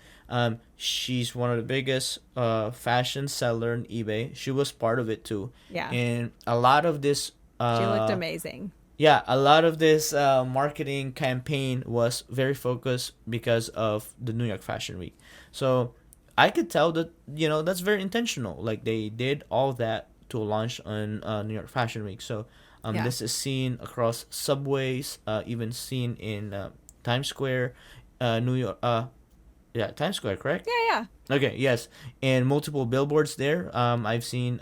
She's one of the biggest fashion seller in eBay. She was part of it too,
Yeah.
and a lot of this.
She looked amazing.
Yeah, a lot of this marketing campaign was very focused because of the New York Fashion Week. So I could tell that that's very intentional. Like they did all that to launch on New York Fashion Week. So
Yeah.
this is seen across subways, even seen in Times Square, New York. Yeah, Times Square, correct?
Yeah, yeah.
Okay, yes, and multiple billboards there. I've seen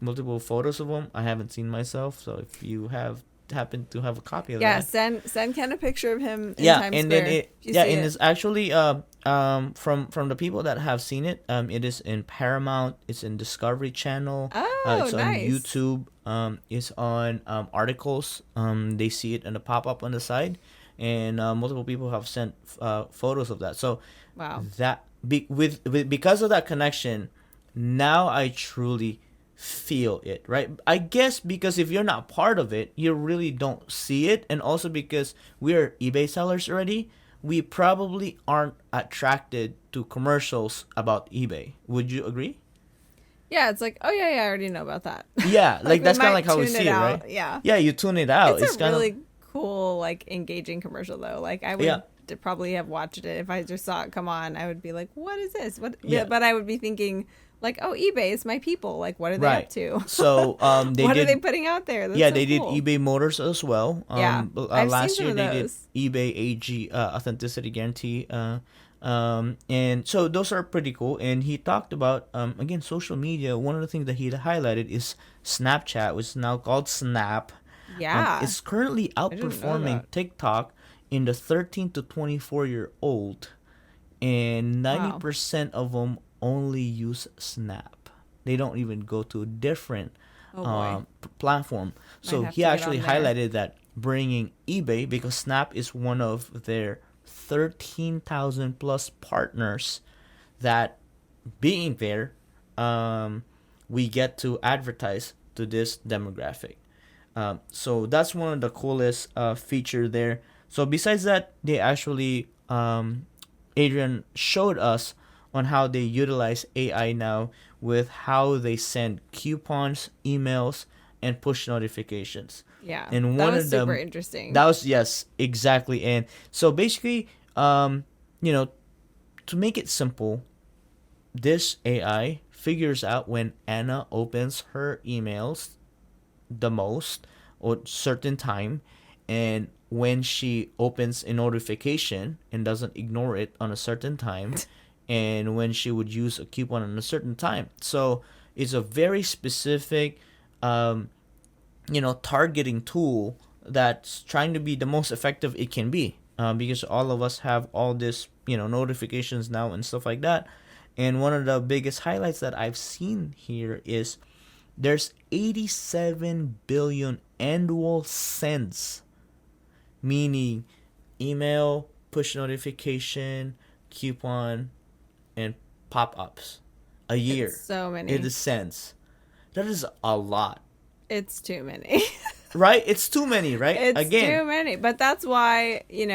multiple photos of them. I haven't seen myself, so if you have happen to have a copy of
Yeah,
that,
send Ken a picture of him in
yeah,
Times
and then
Square.
it
If you
yeah,
see
and
it.
it's actually from the people that have seen it, it is in Paramount, it's in Discovery Channel,
Oh,
it's on
nice.
YouTube, it's on they see it in the pop up on the side, and multiple people have sent photos of that. So
Wow.
that with because of that connection, now I truly feel it, right? I guess because if you're not part of it, you really don't see it, and also because we're eBay sellers already, we probably aren't attracted to commercials about eBay. Would you agree?
Yeah, it's like, oh yeah, yeah, I already know about that.
Yeah,
Like
like
we
that's kind of
might
like how we
tune it
see it, right?
out. Yeah.
Yeah, you tune it out.
It's
It's
a
kind of
really cool, like engaging commercial though. Like I
yeah,
would probably have watched it if I just saw it come on. I would be like, "What is this?" What?
yeah,
But I would be thinking, like, "Oh, eBay is my people. Like, what are they up
right.
to?
So they
What are they
did.
putting out there? That's
Yeah,
so
they did
cool."
eBay Motors as well.
Yeah, I've seen
Last
some
year
of
they did
those.
eBay AG authenticity guarantee. And so those are pretty cool. And he talked about again social media. One of the things that he highlighted is Snapchat, which is now called Snap.
Yeah,
It's currently
I didn't know
outperforming
that.
TikTok in the 13 to 24-year-old, and
Wow.
90% of them only use Snap. They don't even go to a different
Oh boy,
platform.
might
So
have
he
to get
actually
on there.
highlighted that bringing eBay, because Snap is one of their 13,000 plus partners, that being there, we get to advertise to this demographic. So that's one of the coolest feature there. So besides that, they actually Adrian showed us on how they utilize AI now with how they send coupons, emails, and push notifications.
Yeah,
And
that
one
was
of
super
them
interesting.
that was yes, exactly. And so basically, you know, to make it simple, this AI figures out when Anna opens her emails the most or certain time, and when she opens a notification and doesn't ignore it on a certain time, and when she would use a coupon on a certain time. So it's a very specific um, targeting tool that's trying to be the most effective it can be, because all of us have all this notifications now and stuff like that. And one of the biggest highlights that I've seen here is there's 87 billion annual sends, meaning email, push notification, coupon, and pop-ups a
It's
year.
so
It
many.
is cents. That is a lot,
It's too many.
right? It's too many, right?
It's
Again,
too many. But that's why,
they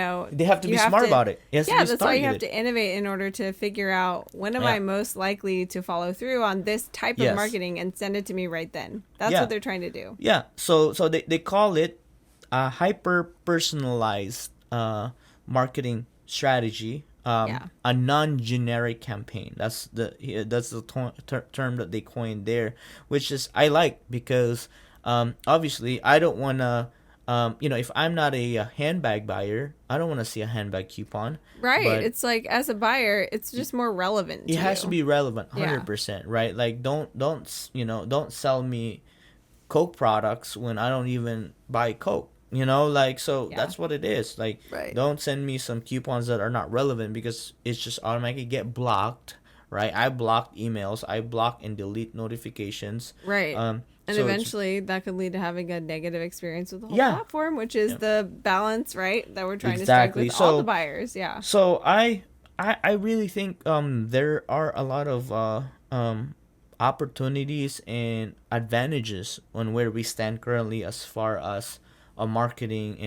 have to be
you have
smart
to,
about it. It has to
yeah,
be
that's why you have
targeted.
to innovate in order to figure out when am
Yeah.
I most likely to follow through on this type of
Yes.
marketing and send it to me right then. That's
Yeah.
what they're trying to do.
Yeah. So they call it a hyper personalized marketing strategy,
Yeah.
a non-generic campaign. That's the term that they coined there, which is I like, because obviously I don't want to if I'm not a handbag buyer, I don't want to see a handbag coupon,
Right.
but
It's like as a buyer, it's just more relevant
it
to
has to
you.
be relevant,
Yeah.
100%, right? Like don't sell me Coke products when I don't even buy Coke. Like, so
Yeah.
that's what it is. Like,
Right.
don't send me some coupons that are not relevant, because it's just automatically get blocked, right? I block emails, I block and delete notifications.
Right. And
So it's
eventually that could lead to having a negative experience with the whole
yeah,
platform, which is
yeah,
the balance, right? That we're trying to strike
exactly.
with all the
So
buyers. Yeah.
so I really think there are a lot of opportunities and advantages on where we stand currently, as far as marketing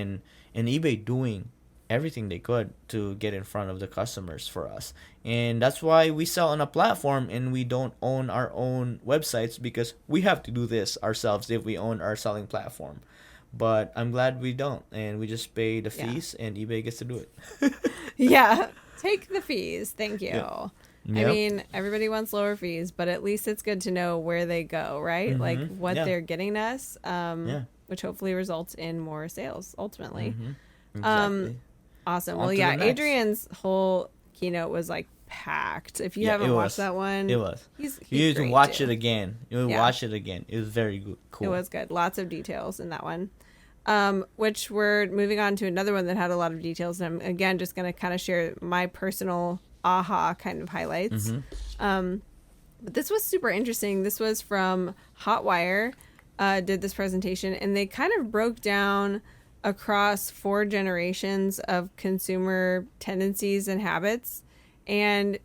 and eBay doing everything they could to get in front of the customers for us. And that's why we sell on a platform and we don't own our own websites, because we have to do this ourselves if we own our selling platform. But I'm glad we don't, and we just pay the
Yeah.
fees and eBay gets to do it.
Yeah. Take the fees. Thank you.
Yep.
I
Yep.
mean, everybody wants lower fees, but at least it's good to know where they go, right? Like
Mhm.
what
Yeah.
they're getting us,
Yeah.
which hopefully results in more sales ultimately.
Mhm.
Um,
Exactly.
awesome.
On
Well,
to
yeah,
the next.
Adrian's whole keynote was like packed. If you haven't watched that one,
it was.
He's
you need to watch it again. Watch it again. It was very good. Cool.
It was good. Lots of details in that one. Which we're moving on to another one that had a lot of details. And I'm, again, just going to kind of share my personal aha kind of highlights. But this was super interesting. This was from Hotwire, did this presentation, and they kind of broke down across 4 generations of consumer tendencies and habits. And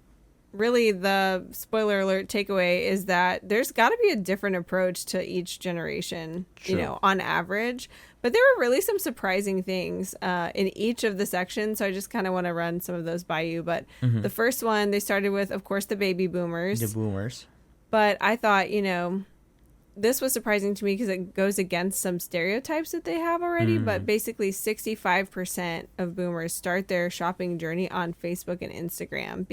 really the spoiler alert takeaway is that there's got to be a different approach to each generation,
True.
you know, on average. But there were really some surprising things in each of the sections. So I just kind of want to run some of those by you. But the first one, they started with, of course, the baby boomers.
The boomers.
But I thought, you know, this was surprising to me because it goes against some stereotypes that they have already. But basically 65% of boomers start their shopping journey on Facebook and Instagram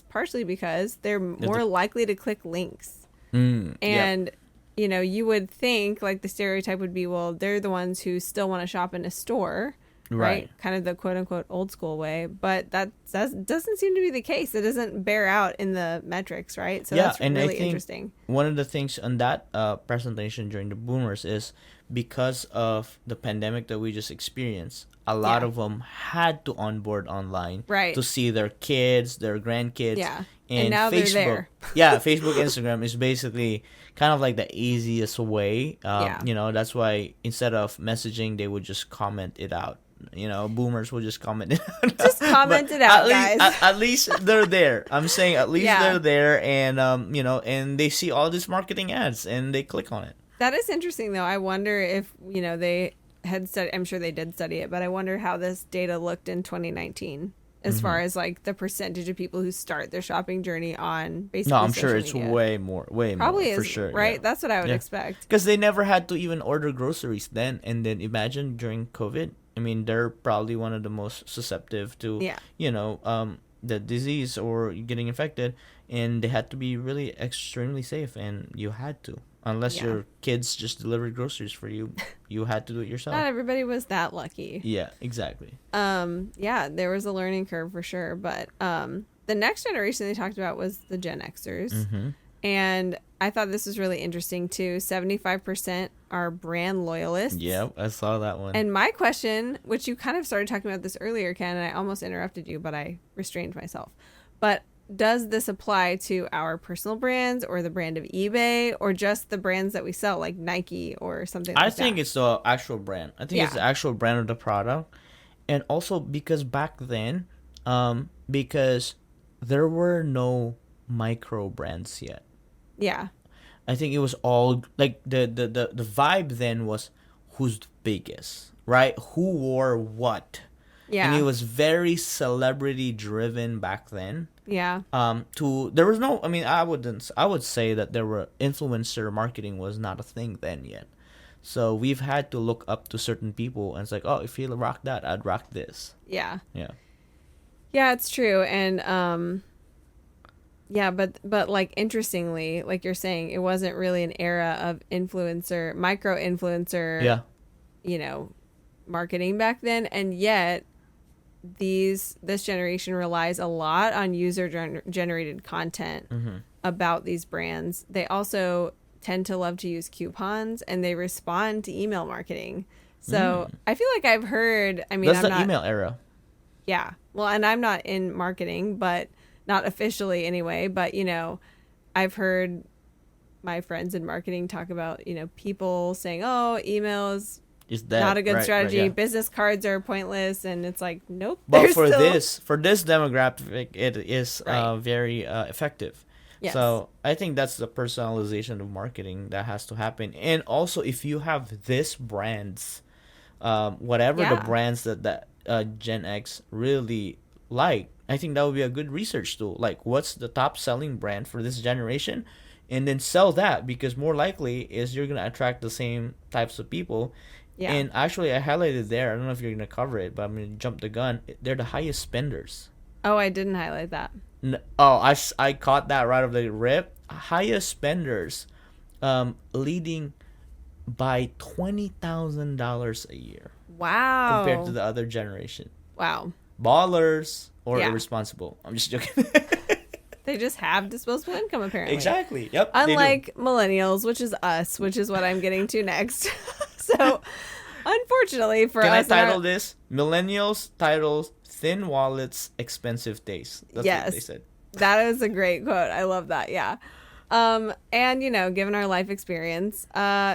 partially because they're more likely to click links. And, you know, you would think like the stereotype would be, well, they're the ones who still want to shop in a store. Right. Kind of the quote unquote old school way. But that doesn't seem to be the case. It doesn't bear out in the metrics, right? So that's really interesting.
One of the things on that presentation during the boomers is because of the pandemic that we just experienced, a lot of them had to onboard online to see their kids, their grandkids.
Yeah.
And
now
Facebook,
they're there.
Facebook, Instagram is basically kind of like the easiest way. You know, that's why instead of messaging, they would just comment it out. You know, boomers will just comment it out.
Just comment it out, guys.
At least they're there. I'm saying at least they're there, and you know, and they see all these marketing ads and they click on it.
That is interesting, though. I wonder if, you know, they had studied, I'm sure they did study it, but I wonder how this data looked in 2019 as far as like the percentage of people who start their shopping journey on basically
I'm sure it's
media.
way more,
Probably
for
is,
sure.
Right?
Yeah.
That's what I would expect.
Because they never had to even order groceries then, and then imagine during COVID. I mean, they're probably one of the most susceptible to, you know, the disease or getting infected, and they had to be really extremely safe, and you had to. Unless your kids just delivered groceries for you, you had to do it yourself.
Not everybody was that lucky.
Yeah, exactly.
Yeah, there was a learning curve for sure. But the next generation they talked about was the Gen Xers. And I thought this was really interesting too. 75% are brand loyalists.
Yep, I saw that one.
And my question, which you kind of started talking about this earlier, Ken, and I almost interrupted you, but I restrained myself. But does this apply to our personal brands or the brand of eBay or just the brands that we sell like Nike or something like that?
I think it's the actual brand. I think it's the actual brand of the product. And also because back then, because there were no micro brands yet.
Yeah.
I think it was all like the vibe then was who's the biggest, right? Who wore what?
Yeah.
And it was very celebrity driven back then.
Yeah.
There was no, I mean, I would say that there were influencer marketing was not a thing then yet. So we've had to look up to certain people and it's like, oh, if you rock that, I'd rock this.
Yeah.
Yeah.
Yeah, it's true. And yeah, but like interestingly, like you're saying, it wasn't really an era of micro influencer, you know, marketing back then. And yet this generation relies a lot on user generated content about these brands. They also tend to love to use coupons and they respond to email marketing. So I feel like I've heard, I mean,
that's the email era.
Yeah. Well, and I'm not in marketing, but not officially anyway. But, you know, I've heard my friends in marketing talk about, you know, people saying, oh, email is not a good strategy. Right, business cards are pointless. And it's like, nope.
But for this demographic, it is very effective. Yes. So I think that's the personalization of marketing that has to happen. And also, if you have this brands, whatever the brands that Gen X really like, I think that would be a good research tool. Like, what's the top selling brand for this generation? And then sell that, because more likely is you're going to attract the same types of people. Yeah. And actually, I highlighted there. I don't know if you're going to cover it, but I'm going to jump the gun. They're the highest spenders.
Oh, I didn't highlight that.
I caught that right off the rip. Highest spenders, leading by $20,000 a year.
Wow.
Compared to the other generation.
Wow.
ballers or
Yeah.
irresponsible. I'm just joking.
They just have disposable income, apparently.
Exactly. Yep. They do.
Unlike millennials, which is us, which is what I'm getting to next. So, unfortunately for
Can I
us,
title this Millennials titles Thin Wallets, Expensive Days? That's what they said.
That is a great quote. I love that. Yeah. And given our life experience,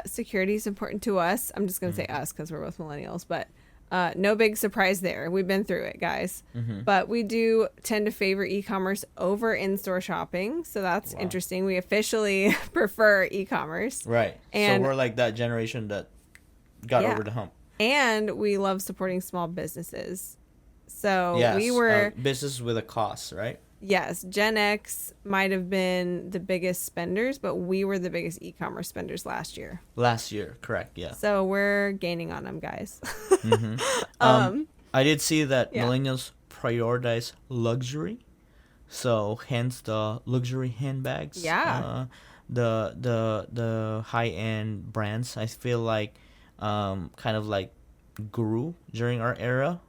security is important to us. I'm just going to say us because we're both millennials, but no big surprise there. We've been through it, guys. But we do tend to favor e-commerce over in-store shopping. So that's interesting. We officially prefer e-commerce.
Right.
And
so we're like that generation that got over the hump.
And we love supporting small businesses. So
yes,
we were
business with a cost, right?
Yes, Gen X might have been the biggest spenders, but we were the biggest e-commerce spenders last year.
Last year, correct, yeah.
So we're gaining on them, guys.
I did see that millennials prioritize luxury, so hence the luxury handbags.
Yeah.
The high-end brands, I feel like, kind of like grew during our era.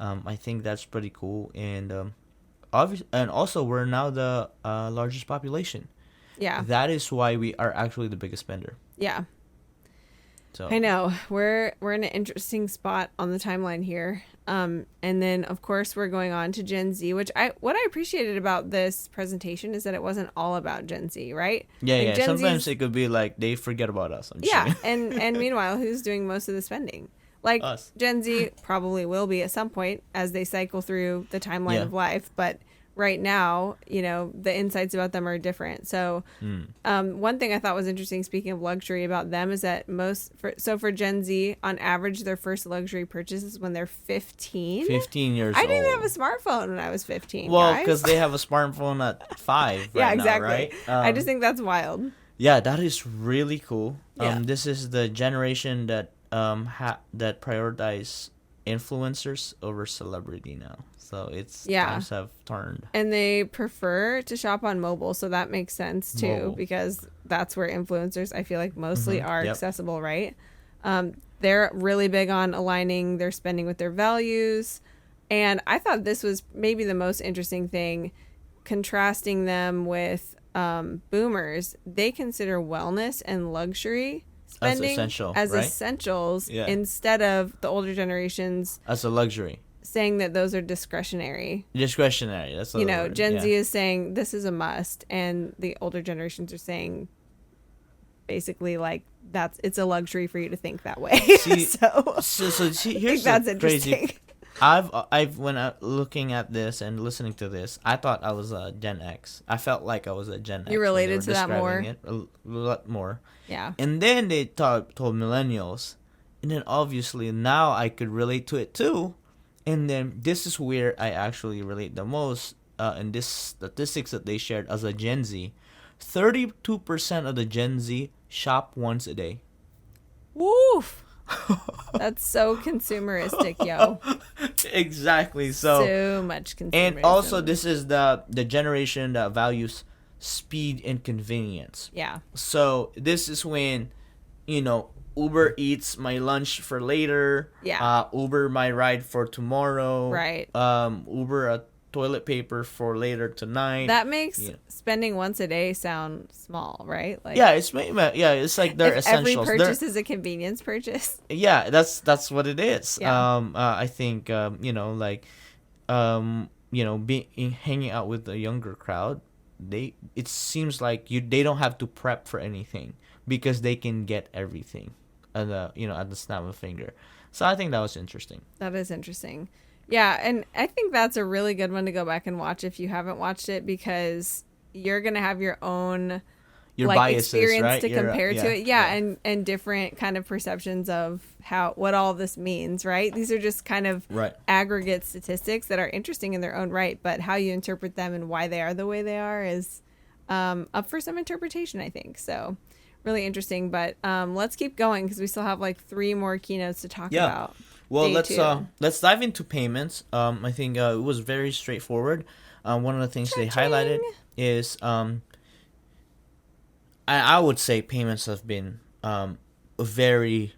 I think that's pretty cool, and and also we're now the largest population.
Yeah.
That is why we are actually the biggest spender.
Yeah.
So
I know we're in an interesting spot on the timeline here. And then of course we're going on to Gen Z, which what I appreciated about this presentation is that it wasn't all about Gen Z, right?
Yeah,
like
yeah. Sometimes it could be like they forget about us.
and meanwhile, who's doing most of the spending? Like
us.
Gen Z probably will be at some point as they cycle through the timeline of life, but right now, the insights about them are different. So one thing I thought was interesting, speaking of luxury about them, is that for Gen Z, on average, their first luxury purchase is when they're 15.
15 years old.
I didn't even have a smartphone when I was 15.
Well, because they have a smartphone at 5 right
exactly.
now, right?
I just think that's wild.
Yeah, that is really cool.
Yeah.
This is the generation that that prioritize influencers over celebrity now. So times have turned.
And they prefer to shop on mobile, so that makes sense too, because that's where influencers, I feel like, mostly are accessible, right? They're really big on aligning their spending with their values. And I thought this was maybe the most interesting thing, contrasting them with boomers. They consider wellness and luxury spending as essentials instead of the older generations
as a luxury,
saying that those are discretionary.
Discretionary. That's
Gen Z is saying this is a must, and the older generations are saying basically like it's a luxury for you to think that way.
See,
so
see, here's
that's interesting.
Crazy. I've when looking at this and listening to this, I thought I was a Gen X. I felt like I was a Gen X.
You related to that more.
A lot more.
Yeah.
And then they told millennials, and then obviously now I could relate to it too. And then this is where I actually relate the most. In this statistics that they shared as a Gen Z, 32% of the Gen Z shop once a day.
Woof. That's so consumeristic, yo.
Exactly. So
much consumerism.
And also, this is the generation that values speed and convenience.
Yeah.
So this is when, Uber eats my lunch for later.
Yeah.
Uber my ride for tomorrow.
Right.
Uber a toilet paper for later tonight.
That makes spending once a day sound small, right? Like
it's like they're essentials.
Every purchase is a convenience purchase.
Yeah, that's what it is.
Yeah.
I think being hanging out with a younger crowd, it seems like they don't have to prep for anything because they can get everything at the snap of a finger. So I think that was interesting.
That is interesting. Yeah, and I think that's a really good one to go back and watch if you haven't watched it, because you're going to have your own
biases,
experience
right?
to compare to it. Yeah, and different kind of perceptions of what all this means, right? These are just kind of aggregate statistics that are interesting in their own right, but how you interpret them and why they are the way they are is up for some interpretation, I think. So really interesting, but let's keep going because we still have like 3 more keynotes to talk about.
Well, let's dive into payments. I think it was very straightforward. One of the things they highlighted is I would say payments have been very,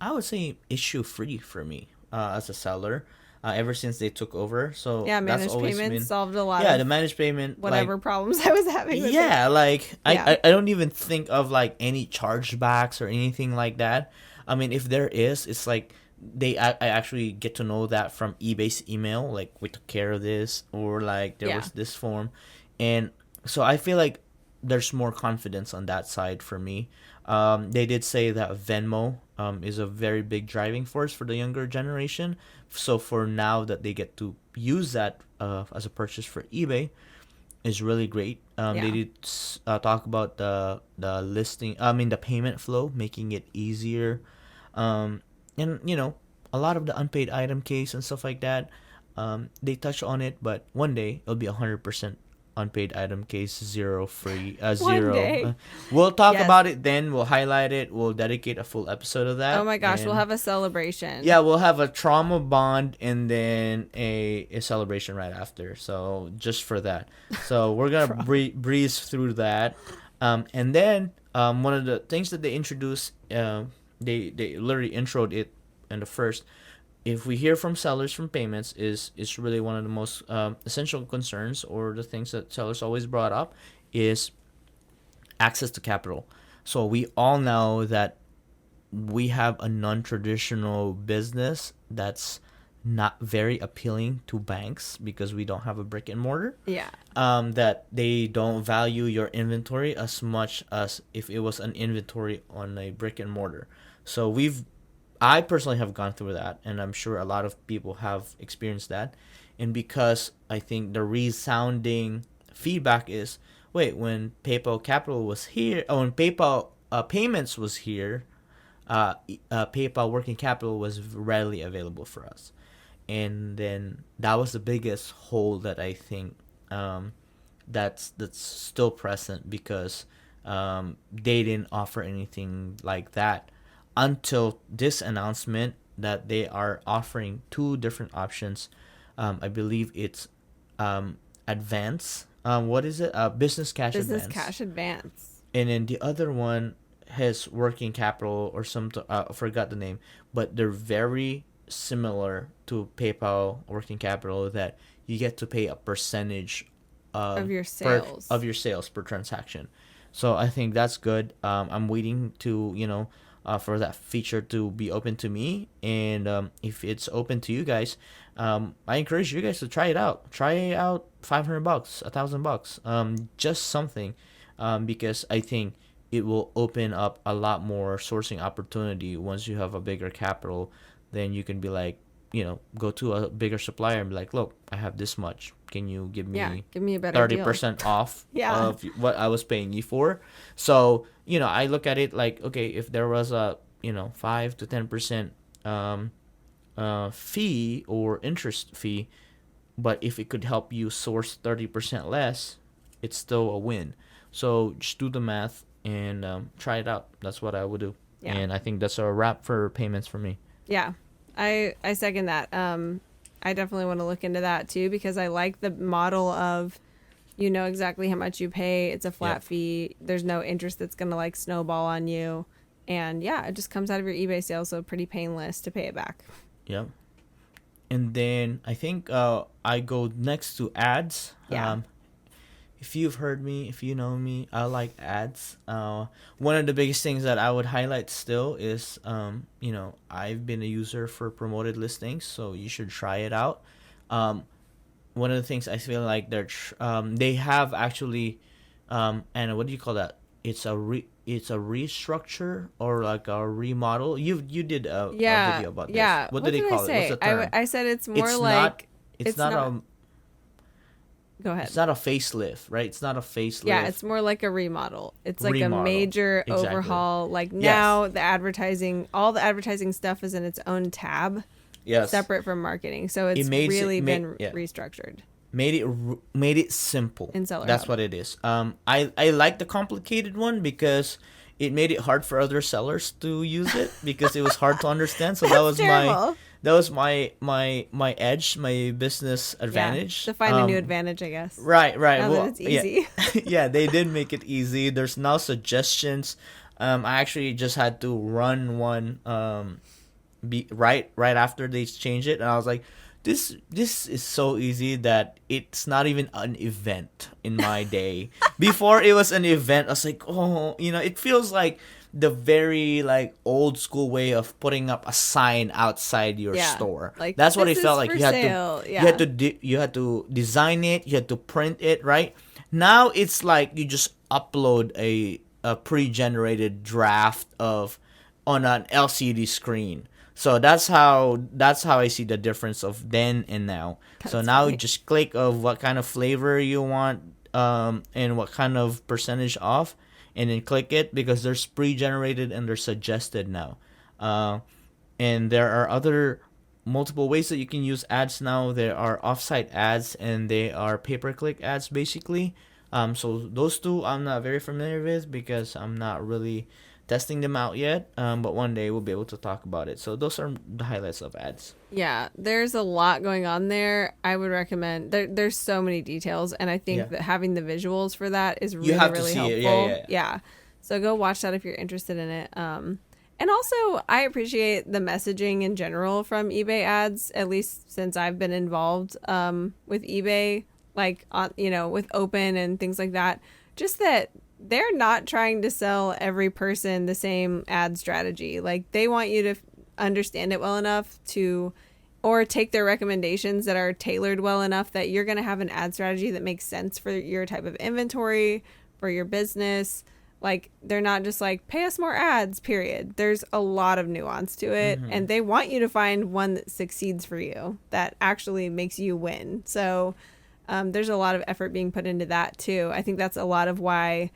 I would say, issue free for me as a seller. ever since they took over. So
Yeah,
that's
managed
always
payments
been
solved a lot
yeah,
of
the managed payment
whatever
like
problems I was having with it.
yeah, like
Yeah.
I don't even think of like any chargebacks or anything like that. I mean, if there is, it's like I actually get to know that from eBay's email, like we took care of this, or like there
Yeah.
was this form, and so I feel like there's more confidence on that side for me. They did say that Venmo is a very big driving force for the younger generation. So for now that they get to use that as a purchase for eBay, is really great. They
Yeah.
did talk about the listing. I mean the payment flow, making it easier, and a lot of the unpaid item case and stuff like that. They touch on it, but one day it'll be 100% unpaid item case, zero free,
One
zero.
day.
We'll talk
Yes.
about it then. We'll highlight it. We'll dedicate a full episode of that.
Oh my gosh,
and
we'll have a celebration.
yeah, we'll have a trauma bond and then a celebration right after. So just for that. So we're gonna breeze through that, and then one of the things that they introduced, they literally introed it in the first. If we hear from sellers from payments is really one of the most essential concerns or the things that sellers always brought up is access to capital. So we all know that we have a non-traditional business that's not very appealing to banks because we don't have a brick and mortar.
Yeah.
That they don't value your inventory as much as if it was an inventory on a brick and mortar. So I personally have gone through that, and I'm sure a lot of people have experienced that. And because I think the resounding feedback is, wait, when PayPal Capital was here, when PayPal Payments was here, PayPal Working Capital was readily available for us. And then that was the biggest hole that I think that's still present because they didn't offer anything like that until this announcement that they are offering two different options. I believe it's advance. What is it? Business cash advance.
Business cash advance.
And then the other one has working capital or something. I forgot the name, but they're very similar to PayPal working capital that you get to pay a percentage
of your sales
per transaction. So I think that's good. I'm waiting to for that feature to be open to me, and if it's open to you guys, I encourage you guys to try it out. Try out $500, $1,000, just something, because I think it will open up a lot more sourcing opportunity once you have a bigger capital. Then you can be like, go to a bigger supplier and be like, look, I have this much. Can you give me
a better
30%
deal.
off
Yeah.
of what I was paying you for? So, I look at it like, okay, if there was a, 5 to 10% fee or interest fee, but if it could help you source 30% less, it's still a win. So just do the math and try it out. That's what I would do.
Yeah.
And I think that's a wrap for payments for me.
Yeah. I second that. I definitely want to look into that too because I like the model of you know exactly how much you pay. It's a flat fee. There's no interest that's going to like snowball on you. And yeah, it just comes out of your eBay sale, so pretty painless to pay it back.
Yep. And then I think I go next to ads.
Yeah.
If you've heard me, if you know me, I like ads. One of the biggest things that I would highlight still is, I've been a user for promoted listings, so you should try it out. One of the things I feel like they have actually, and what do you call that? It's a restructure or like a remodel. You did a video about this.
Yeah.
What did they call it? What's the term?
I said it's more
It's
like
it's not
Go ahead.
It's not a facelift, right? It's not a facelift.
Yeah, it's more like a remodel. It's like
Remodel.
a major
Exactly.
overhaul. Like
Yes.
now all the advertising stuff is in its own tab,
Yes.
separate from marketing. So it's been restructured.
Made it simple.
In Seller
That's
Hub.
what it is. I like the complicated one because it made it hard for other sellers to use it because it was hard to understand. So that was
terrible.
my edge, my business advantage.
Yeah, to find a new advantage, I guess.
Right.
Now that it's easy.
Yeah. Yeah, they did make it easy. There's now suggestions. I actually just had to run one right after they changed it, and I was like, This is so easy that it's not even an event in my day. Before it was an event, I was like, oh, it feels like the very like old school way of putting up a sign outside your store.
Like,
that's what it
this
felt
is
like.
for
You had
sale.
to
Yeah.
you had to design it, you had to print it, right? Now it's like you just upload a pre-generated draft of on an LCD screen. So that's how I see the difference of then and now. So
That's
now you
right.
just click of what kind of flavor you want, and what kind of percentage off, and then click it because there's pre-generated and they're suggested now. And there are other multiple ways that you can use ads now. There are offsite ads and they are pay-per-click ads basically. So those two I'm not very familiar with because I'm not really testing them out yet. But one day we'll be able to talk about it. So those are the highlights of ads.
Yeah, there's a lot going on there. I would recommend there's so many details, and I think that having the visuals for that is really,
have to
really
see
helpful.
it. Yeah.
So go watch that if you're interested in it. And also I appreciate the messaging in general from eBay ads, at least since I've been involved with eBay, like on with open and things like that. Just that they're not trying to sell every person the same ad strategy. Like, they want you to understand it well enough to, or take their recommendations that are tailored well enough that you're going to have an ad strategy that makes sense for your type of inventory, for your business. Like, they're not just like, pay us more ads, period. There's a lot of nuance to it. Mm-hmm. And they want you to find one that succeeds for you, that actually makes you win. So there's a lot of effort being put into that too. I think that's a lot of why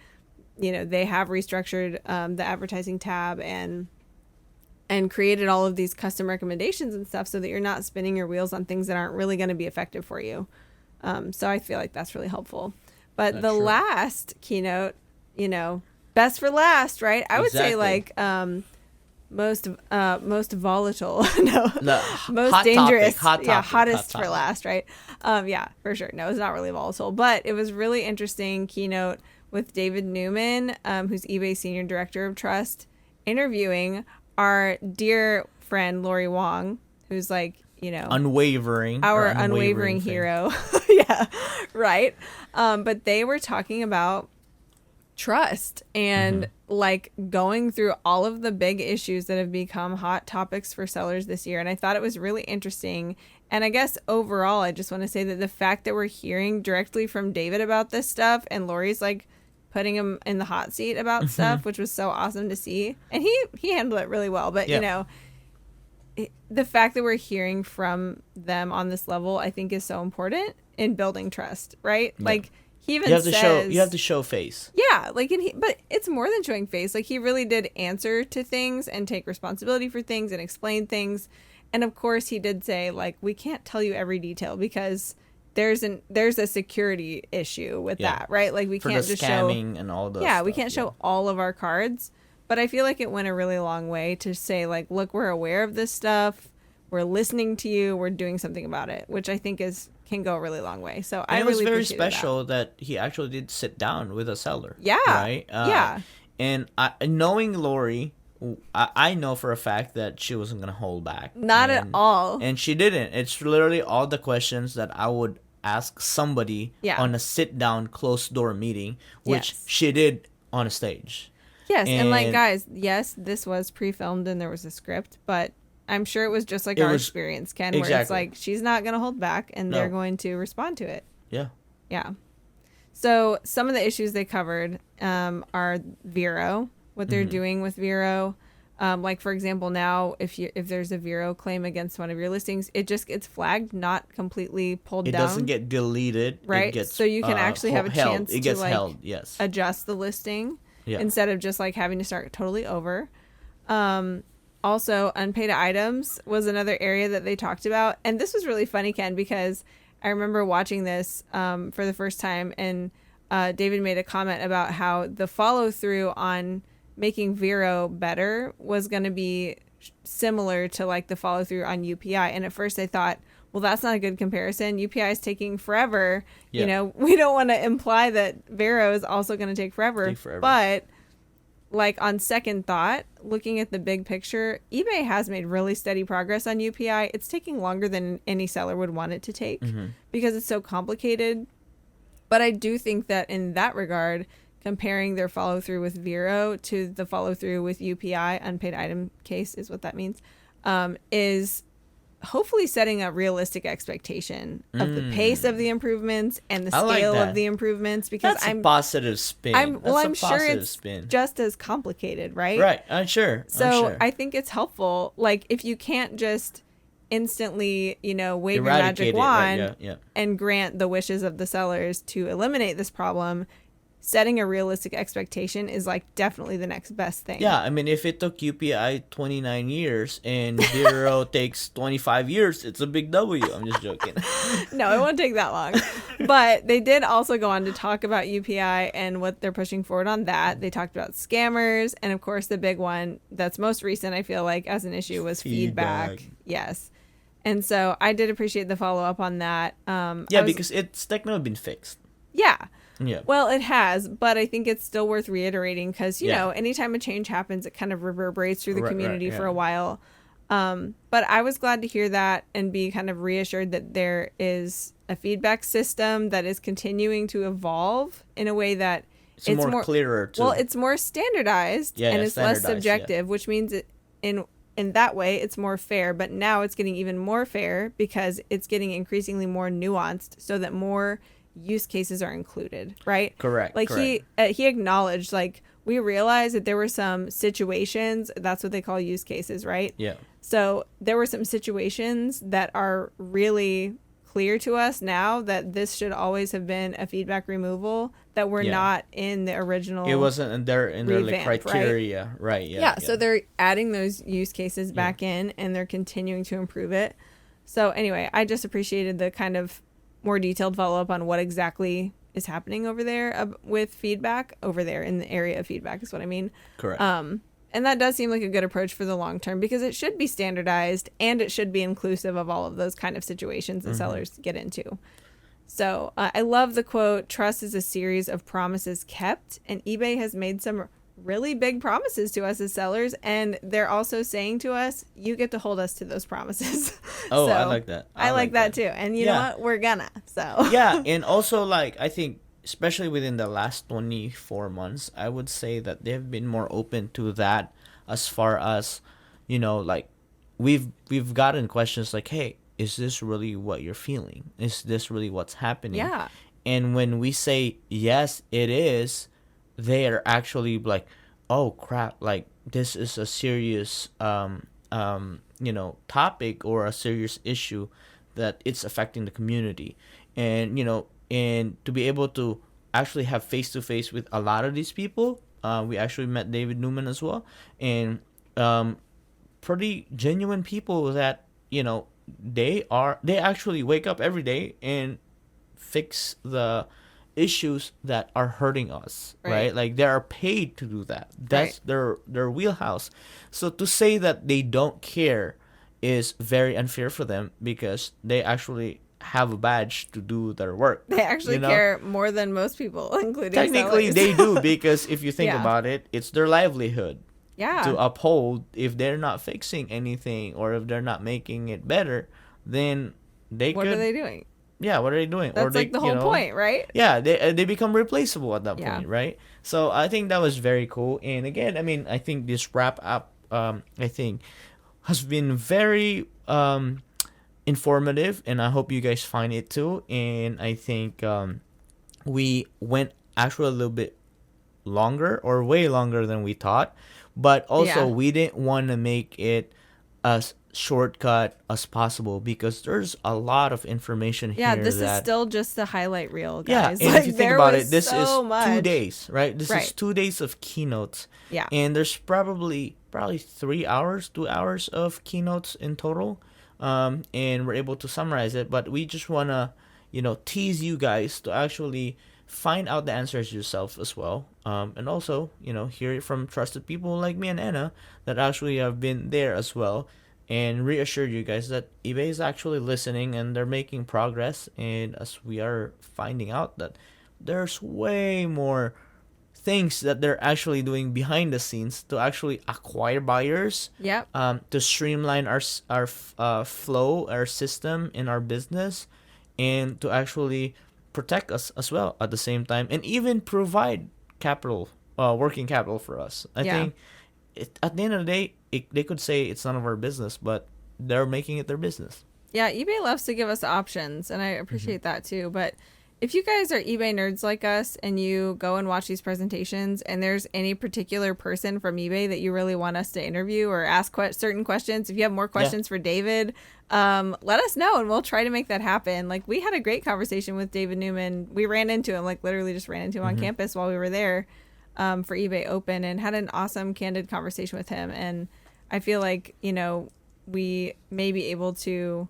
they have restructured the advertising tab and created all of these custom recommendations and stuff so that you're not spinning your wheels on things that aren't really going to be effective for you. So I feel like that's really helpful. But that's the true. Last keynote, best for last, right? I would say like most volatile, most dangerous,
topic,
hottest for last, right? Yeah, for sure. No, it's not really volatile, but it was really interesting keynote with David Newman, who's eBay Senior Director of Trust, interviewing our dear friend Lori Wong, who's like,
unwavering,
our unwavering hero. Yeah, right. But they were talking about trust and like going through all of the big issues that have become hot topics for sellers this year. And I thought it was really interesting. And I guess overall, I just want to say that the fact that we're hearing directly from David about this stuff and Lori's like putting him in the hot seat about stuff, which was so awesome to see. And he handled it really well. But, the fact that we're hearing from them on this level, I think is so important in building trust, right? Yeah. Like, he even says...
You have to show face.
Yeah, like, but it's more than showing face. Like, he really did answer to things and take responsibility for things and explain things. And, of course, he did say, like, we can't tell you every detail because... There's a security issue with that, right? Like, we can't just show
and all those
we can't show all of our cards, but I feel like it went a really long way to say, like, look, we're aware of this stuff, we're listening to you, we're doing something about it, which I think can go a really long way. So I really
very special that he actually did sit down with a seller.
Yeah,
right.
And
knowing Lori, I know for a fact that she wasn't gonna hold back.
Not at all.
And she didn't. It's literally all the questions that I would ask somebody on a sit-down, closed-door meeting, which she did on a stage.
Yes, and like, guys, yes, this was pre-filmed and there was a script, but I'm sure it was just like our experience, Ken, where it's like, she's not going to hold back and they're going to respond to it.
Yeah.
Yeah. So some of the issues they covered are Vero, what they're doing with Vero. Like, for example, now if there's a Vero claim against one of your listings, it just gets flagged, not completely pulled down.
It doesn't get deleted.
Right.
It gets,
so you can actually have a chance to like
held, yes.
adjust the listing instead of just like having to start totally over. Also, unpaid items was another area that they talked about. And this was really funny, Ken, because I remember watching this for the first time, and David made a comment about how the follow through on making Vero better was going to be similar to like the follow through on UPI. And at first I thought, well, that's not a good comparison. UPI is taking forever. We don't want to imply that Vero is also going to take forever. But like on second thought, looking at the big picture, eBay has made really steady progress on UPI. It's taking longer than any seller would want it to take because it's so complicated. But I do think that in that regard, comparing their follow through with Vero to the follow through with UPI, unpaid item case is what that means, is hopefully setting a realistic expectation of the pace of the improvements and the scale of the improvements, because
that's a positive spin.
I'm sure it's just as complicated, right?
Right. I'm sure.
I think it's helpful. Like, if you can't just instantly, wave your magic wand and grant the wishes of the sellers to eliminate this problem, setting a realistic expectation is like definitely the next best thing.
Yeah, I mean, if it took UPI 29 years and Vero takes 25 years, it's a big W. I'm just joking.
No, it won't take that long. But they did also go on to talk about UPI and what they're pushing forward on that. They talked about scammers, and of course the big one that's most recent, I feel like, as an issue was feedback. Yes. And so I did appreciate the follow-up on that.
Because it's technically been fixed.
Yeah.
Yeah.
Well, it has, but I think it's still worth reiterating because, anytime a change happens, it kind of reverberates through the community for a while. But I was glad to hear that and be kind of reassured that there is a feedback system that is continuing to evolve in a way that
it's more clearer too.
Well, it's more standardized and it's less subjective, which means in that way it's more fair. But now it's getting even more fair because it's getting increasingly more nuanced so that more use cases are included, right?
Correct.
Like he acknowledged, like, we realized that there were some situations, that's what they call use cases, right?
Yeah.
So there were some situations that are really clear to us now that this should always have been a feedback removal that were not in the original. It wasn't in their
criteria, right?
Yeah. So they're adding those use cases back in, and they're continuing to improve it. So anyway, I just appreciated the kind of more detailed follow-up on what exactly is happening over there with feedback over there in the area of feedback is what I mean.
Correct.
And that does seem like a good approach for the long term because it should be standardized and it should be inclusive of all of those kind of situations that sellers get into. So I love the quote, "Trust is a series of promises kept," and eBay has made some really big promises to us as sellers, and they're also saying to us, you get to hold us to those promises.
Oh, so I like that.
I like that too. And you know what? We're gonna. So
yeah, and also, like, I think especially within the last 24 months, I would say that they've been more open to that as far as, like, we've gotten questions like, hey, is this really what you're feeling? Is this really what's happening?
Yeah.
And when we say yes, it is, they are actually like, oh crap, like this is a serious topic or a serious issue that it's affecting the community. And and to be able to actually have face to face with a lot of these people, we actually met David Newman as well, and pretty genuine people that they actually wake up every day and fix the issues that are hurting us, right? Like, they are paid to do that. That's their wheelhouse. So to say that they don't care is very unfair for them because they actually have a badge to do their work.
They actually care more than most people, including
technically
sellers.
They do, because if you think about it, it's their livelihood to uphold. If they're not fixing anything or if they're not making it better, then what
are they doing?
Yeah, what are they doing?
That's like the whole point, right?
Yeah, they become replaceable at that point, right? So I think that was very cool. And again, I mean, I think this wrap up, I think, has been very informative, and I hope you guys find it too. And I think we went actually a little bit longer, or way longer than we thought, but also we didn't want to make it as shortcut as possible because there's a lot of information here.
Yeah, this is still just the highlight reel, guys.
Yeah, and if you think about it, this is
much.
2 days, right? This is 2 days of keynotes.
Yeah.
And there's probably 3 hours, 2 hours of keynotes in total. And we're able to summarize it, but we just want to, tease you guys to actually find out the answers yourself as well. And also, hear it from trusted people like me and Anna that actually have been there as well. And reassure you guys that eBay is actually listening and they're making progress. And as we are finding out that there's way more things that they're actually doing behind the scenes to actually acquire buyers.
Yep.
To streamline our flow, our system in our business, and to actually protect us as well at the same time, and even provide capital, working capital for us. I think at the end of the day, they could say it's none of our business, but they're making it their business.
Yeah, eBay loves to give us options, and I appreciate that too. But if you guys are eBay nerds like us and you go and watch these presentations and there's any particular person from eBay that you really want us to interview or ask certain questions, if you have more questions for David, let us know and we'll try to make that happen. Like, we had a great conversation with David Newman. We ran into him, like literally just ran into him on campus while we were there for eBay Open, and had an awesome, candid conversation with him. And I feel like, you know, we may be able to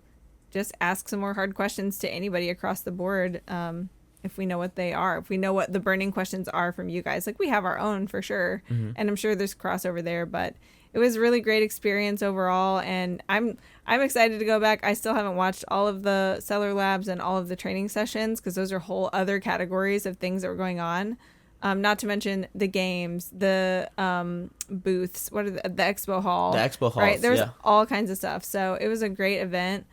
just ask some more hard questions to anybody across the board, if we know what they are, if we know what the burning questions are from you guys. Like, we have our own for sure, and I'm sure there's crossover there, but it was a really great experience overall, and I'm excited to go back. I still haven't watched all of the seller labs and all of the training sessions, because those are whole other categories of things that were going on. Not to mention the games, the booths, what are the expo hall.
The expo halls,
right? There's all kinds of stuff. So it was a great event.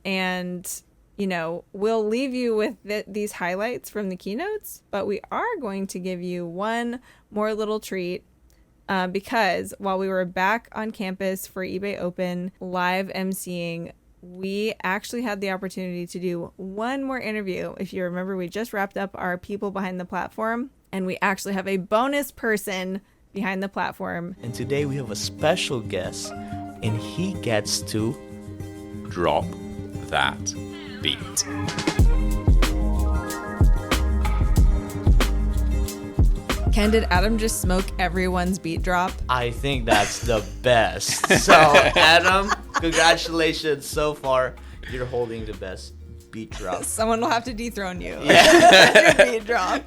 And, you know, we'll leave you with these highlights from the keynotes, but we are going to give you one more little treat, because while we were back on campus for eBay Open live emceeing, we actually had the opportunity to do one more interview. If you remember, we just wrapped up our people behind the platform, and we actually have a bonus person behind the platform.
And today we have a special guest, and he gets to
drop that beat.
Ken, did Adam just smoke everyone's beat drop?
I think that's the best. So, Adam, congratulations so far. You're holding the best beat drop.
Someone will have to dethrone you.
Yeah.
Your beat drop.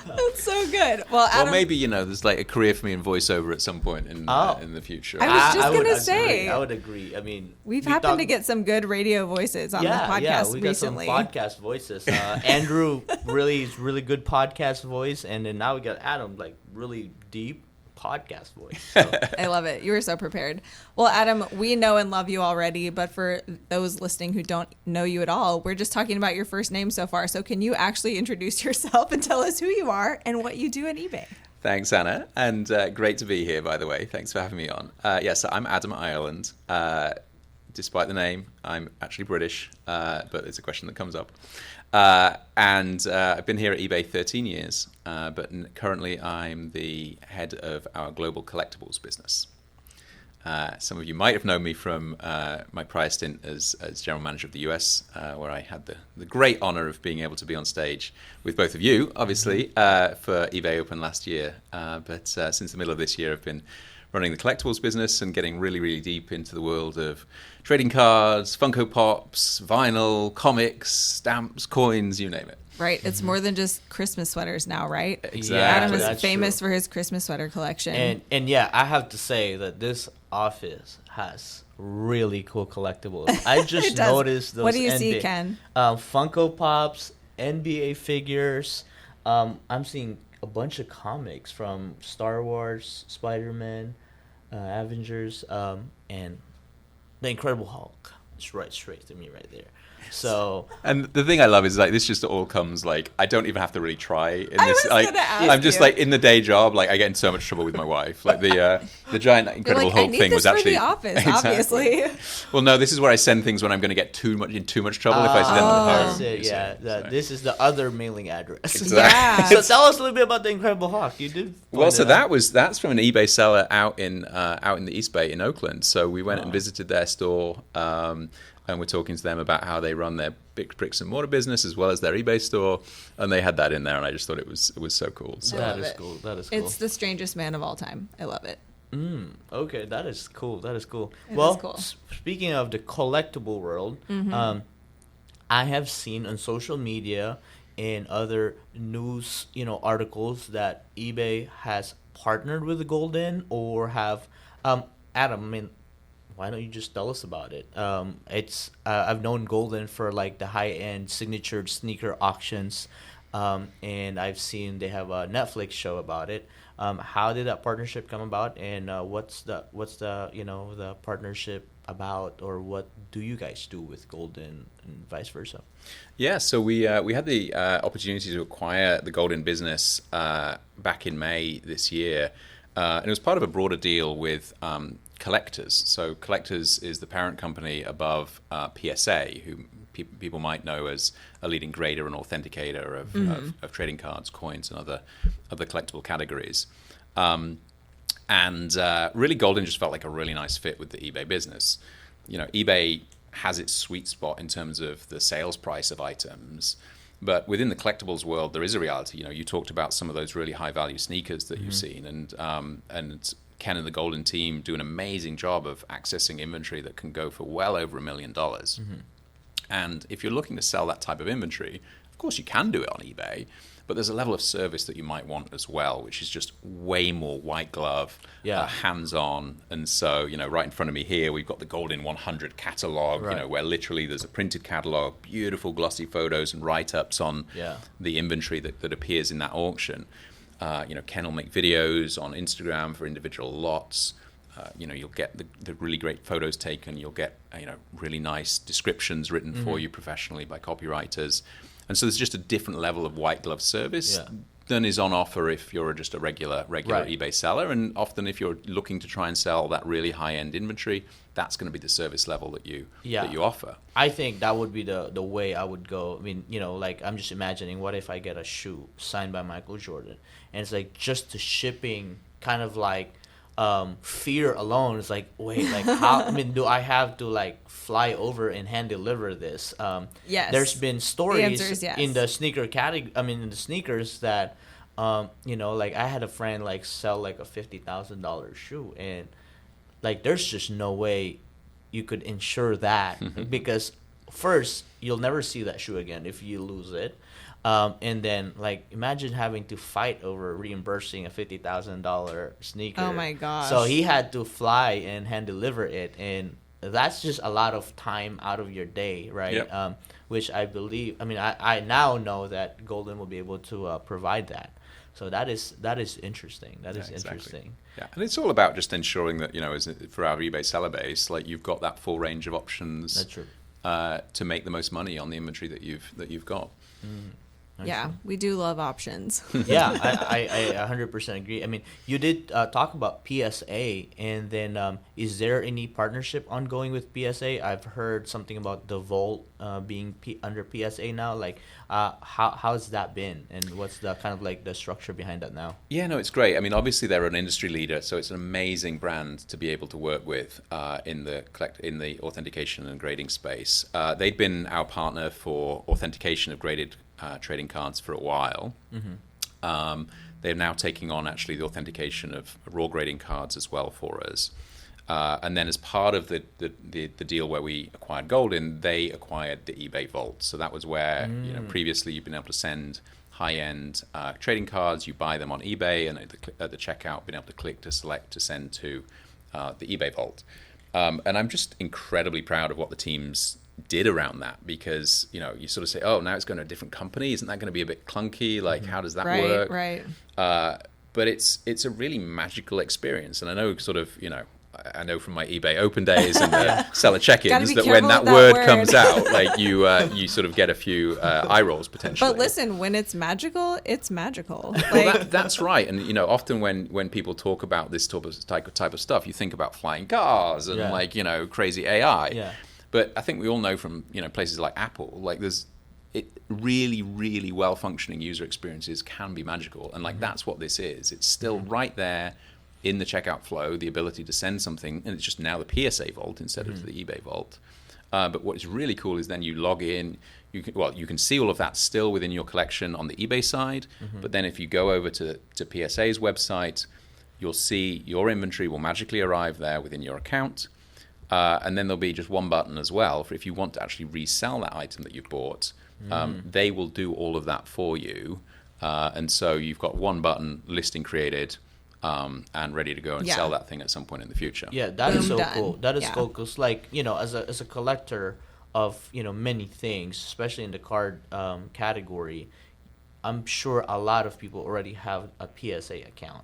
That's so good. Well, Adam,
Well, maybe, you know, there's like a career for me in voiceover at some point in the future.
I was just
would
gonna
agree.
say.
I would agree. I mean,
we've happened to get some good radio voices on the podcast
we
recently.
got some podcast voices. Andrew really good podcast voice, and then now we got Adam, like really deep podcast voice. So.
I love it. You were so prepared. Well, Adam, we know and love you already, but for those listening who don't know you at all, we're just talking about your first name so far. So can you actually introduce yourself and tell us who you are and what you do at eBay?
Thanks, Anna, and great to be here, by the way. Thanks for having me on. So I'm Adam Ireland. Despite the name, I'm actually British, but it's a question that comes up. And I've been here at eBay 13 years, but currently I'm the head of our global collectibles business. Some of you might have known me from my prior stint as general manager of the US, where I had the great honor of being able to be on stage with both of you, obviously, for eBay Open last year. But since the middle of this year, I've been running the collectibles business and getting really, really deep into the world of trading cards, Funko Pops, vinyl, comics, stamps, coins, you name it.
Right. It's more than just Christmas sweaters now, right?
Exactly.
Adam is
That's
famous
true.
for his Christmas sweater collection.
And yeah, I have to say that this office has really cool collectibles. I just
It does.
noticed those.
What do you see, Ken?
Funko Pops, NBA figures. I'm seeing a bunch of comics from Star Wars, Spider-Man, Avengers, and the Incredible Hulk. It's right straight to me right there. So,
And the thing I love is like this just all comes like I don't even have to really try in
I
this.
was
Like
gonna ask
I'm just
you.
like in the day job, like I get in so much trouble with my wife. Like the giant
You're
Incredible
like, I
Hulk
need
thing
this
was
for
actually
the office,
Exactly.
obviously.
Well, no, this is where I send things when I'm going to get too much trouble if I send them
that's
home.
it.
you see.
Yeah,
So-
this is the other mailing address.
Exactly.
Yeah.
So tell us a little bit about the Incredible Hulk. You did.
Well,
point
so
it out.
that's from an eBay seller out in the East Bay in Oakland. So we went and visited their store, and we're talking to them about how they run their bricks and mortar business as well as their eBay store, and they had that in there, and I just thought it was so cool. So.
That
love
is
it.
cool. That is cool.
It's the strangest man of all time. I love it.
Okay, that is cool. That is cool.
It
Well,
is cool.
Speaking of the collectible world, I have seen on social media and other news, articles that eBay has partnered with the Golden or have. Adam, I mean, why don't you just tell us about it? It's I've known Golden for like the high end signatured sneaker auctions. and I've seen they have a Netflix show about it. How did that partnership come about, and what's the the partnership about, or what do you guys do with Golden and vice versa?
Yeah, so we had the opportunity to acquire the Golden business back in May this year, and it was part of a broader deal with Collectors. So Collectors is the parent company above PSA, who people might know as a leading grader and authenticator of trading cards, coins, and other collectible categories. And really, Golden just felt like a really nice fit with the eBay business. eBay has its sweet spot in terms of the sales price of items, but within the collectibles world, there is a reality. You talked about some of those really high value sneakers that you've seen, and Ken and the Golden team do an amazing job of accessing inventory that can go for well over $1 million. And if you're looking to sell that type of inventory, of course you can do it on eBay, but there's a level of service that you might want as well, which is just way more white glove, hands-on. And so, right in front of me here, we've got the Golden 100 catalog,
right.
Where literally there's a printed catalog, beautiful glossy photos and write-ups on the inventory that appears in that auction. Ken will make videos on Instagram for individual lots. You'll get the really great photos taken. You'll get really nice descriptions written for you professionally by copywriters. And so there's just a different level of white glove service than is on offer if you're just a regular right. eBay seller. And often if you're looking to try and sell that really high-end inventory, that's going to be the service level that you offer.
I think that would be the way I would go. I mean, I'm just imagining, what if I get a shoe signed by Michael Jordan, and it's like just the shipping kind of like fear alone is like, wait, like how? I mean, do I have to fly over and hand deliver this?
Yes.
There's been stories
yes.
in the sneaker category. I mean, in the sneakers that, I had a friend sell a $50,000 shoe, and there's just no way you could insure that because first you'll never see that shoe again if you lose it. And then, imagine having to fight over reimbursing a $50,000 sneaker.
Oh my gosh!
So he had to fly and hand deliver it, and that's just a lot of time out of your day, right?
Yep.
Which I believe. I mean, I now know that Golden will be able to provide that. So that is interesting. That is
exactly.
interesting.
Yeah, and it's all about just ensuring that for our eBay seller base, you've got that full range of options.
That's true.
To make the most money on the inventory that you've got.
Yeah, we do love options.
Yeah, I 100% agree. I mean, you did talk about PSA, and then is there any partnership ongoing with PSA? I've heard something about the Vault being under PSA now. How's that been, and what's the kind of the structure behind that now?
Yeah, no, it's great. I mean, obviously they're an industry leader, so it's an amazing brand to be able to work with in the authentication and grading space. They'd been our partner for authentication of graded trading cards for a while. They're now taking on actually the authentication of raw grading cards as well for us. And then as part of the deal where we acquired Golden, they acquired the eBay Vault. So that was where previously you've been able to send high-end trading cards. You buy them on eBay, and at the checkout, been able to click to select to send to the eBay Vault. And I'm just incredibly proud of what the teams did around that, because you sort of say, oh, now it's going to a different company, isn't that going to be a bit clunky, how does that work?
Right.
But it's a really magical experience, and I know I know from my eBay open days and seller check-ins that when that word comes out, you sort of get a few eye rolls potentially.
But listen, when it's magical, it's magical.
Well, that's right. And often when people talk about this type of stuff, you think about flying cars and crazy AI.
Yeah.
But I think we all know from places like Apple, there's really, really well-functioning user experiences can be magical, and that's what this is. It's still right there in the checkout flow, the ability to send something, and it's just now the PSA Vault instead of the eBay Vault. But what is really cool is then you log in. You can see all of that still within your collection on the eBay side. But then if you go over to PSA's website, you'll see your inventory will magically arrive there within your account. And then there'll be just one button as well for if you want to actually resell that item that you've bought. They will do all of that for you. And so you've got one button, listing created, and ready to go and sell that thing at some point in the future.
Yeah, that is so
done.
cool. That is cool because, as a collector of, many things, especially in the card category, I'm sure a lot of people already have a PSA account,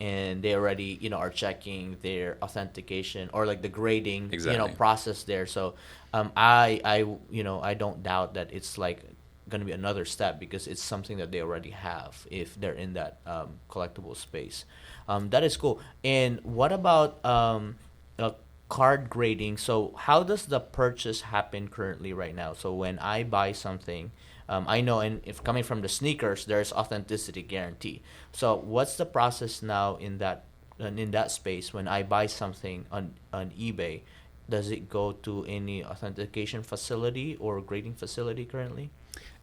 and they already are checking their authentication or like the grading
Exactly.
process there. So I don't doubt that it's like going to be another step, because it's something that they already have if they're in that collectible space. That is cool. And what about card grading? So how does the purchase happen currently right now? So when I buy something, I know, and if coming from the sneakers, there's authenticity guarantee. So what's the process now in that space when I buy something on eBay? Does it go to any authentication facility or grading facility currently?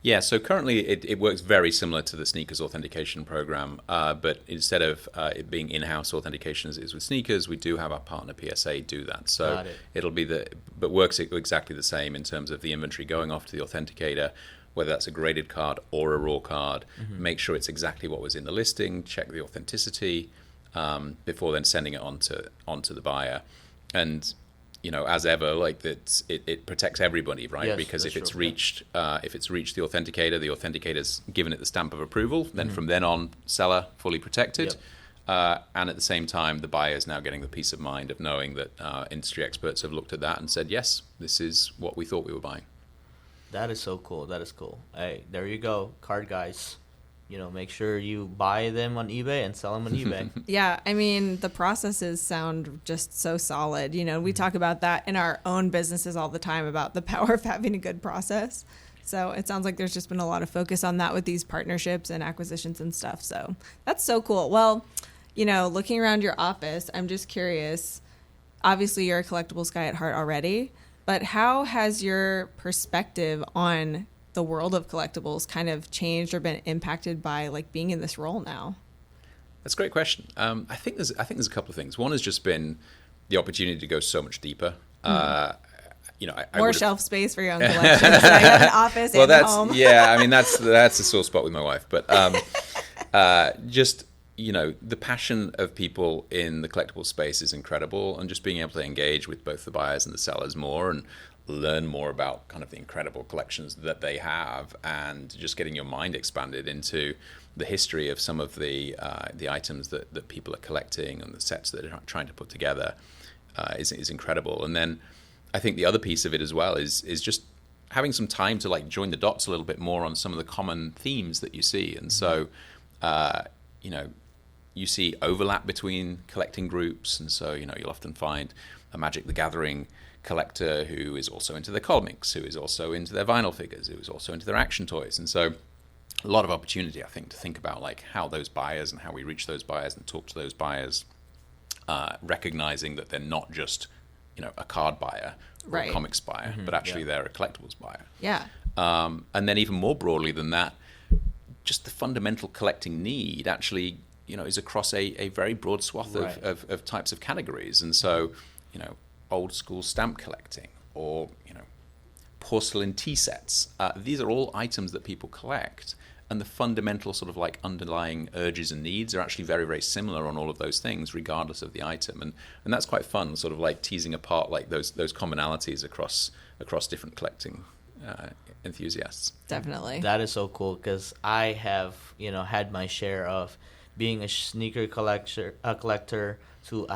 Yeah, so currently it works very similar to the sneakers authentication program, but instead of it being in-house authentication as it is with sneakers, we do have our partner PSA do that. So
Got it.
it'll be but works exactly the same in terms of the inventory going off to the authenticator, whether that's a graded card or a raw card. Make sure it's exactly what was in the listing, check the authenticity before then sending it onto the buyer. And as ever, like that, it protects everybody, right?
Yes,
because
that's
if it's
true.
reached the authenticator's given it the stamp of approval. Then from then on, seller fully protected, and at the same time, the buyer is now getting the peace of mind of knowing that industry experts have looked at that and said, yes, this is what we thought we were buying.
That is so cool. That is cool. Hey, there you go, card guys. Make sure you buy them on eBay and sell them on eBay.
Yeah, I mean, the processes sound just so solid. We talk about that in our own businesses all the time, about the power of having a good process. So it sounds like there's just been a lot of focus on that with these partnerships and acquisitions and stuff. So that's so cool. Well, looking around your office, I'm just curious. Obviously, you're a collectibles guy at heart already, but how has your perspective on the world of collectibles kind of changed or been impacted by like being in this role now?
That's a great question. I think there's a couple of things. One has just been the opportunity to go so much deeper. I
More
would've-
shelf space for your own collections. So you have an office
well,
and
that's
home.
yeah. I mean, that's a sore spot with my wife, but just the passion of people in the collectible space is incredible, and just being able to engage with both the buyers and the sellers more and learn more about kind of the incredible collections that they have, and just getting your mind expanded into the history of some of the items that people are collecting and the sets that they're trying to put together is incredible. And then I think the other piece of it as well is just having some time to like join the dots a little bit more on some of the common themes that you see. And so you see overlap between collecting groups, and so you'll often find a Magic the Gathering collector who is also into their comics, who is also into their vinyl figures, who is also into their action toys. And so a lot of opportunity, I think, to think about like how those buyers and how we reach those buyers and talk to those buyers, recognizing that they're not just a card buyer or
Right.
a comics buyer, but actually they're a collectibles buyer.
Yeah.
And then even more broadly than that, just the fundamental collecting need actually is across a very broad swath
Right.
of types of categories. And so old school stamp collecting, or porcelain tea sets. These are all items that people collect, and the fundamental sort of like underlying urges and needs are actually very, very similar on all of those things, regardless of the item. And that's quite fun, sort of like teasing apart like those commonalities across different collecting enthusiasts.
Definitely.
That is so cool, because I have had my share of being a sneaker collector to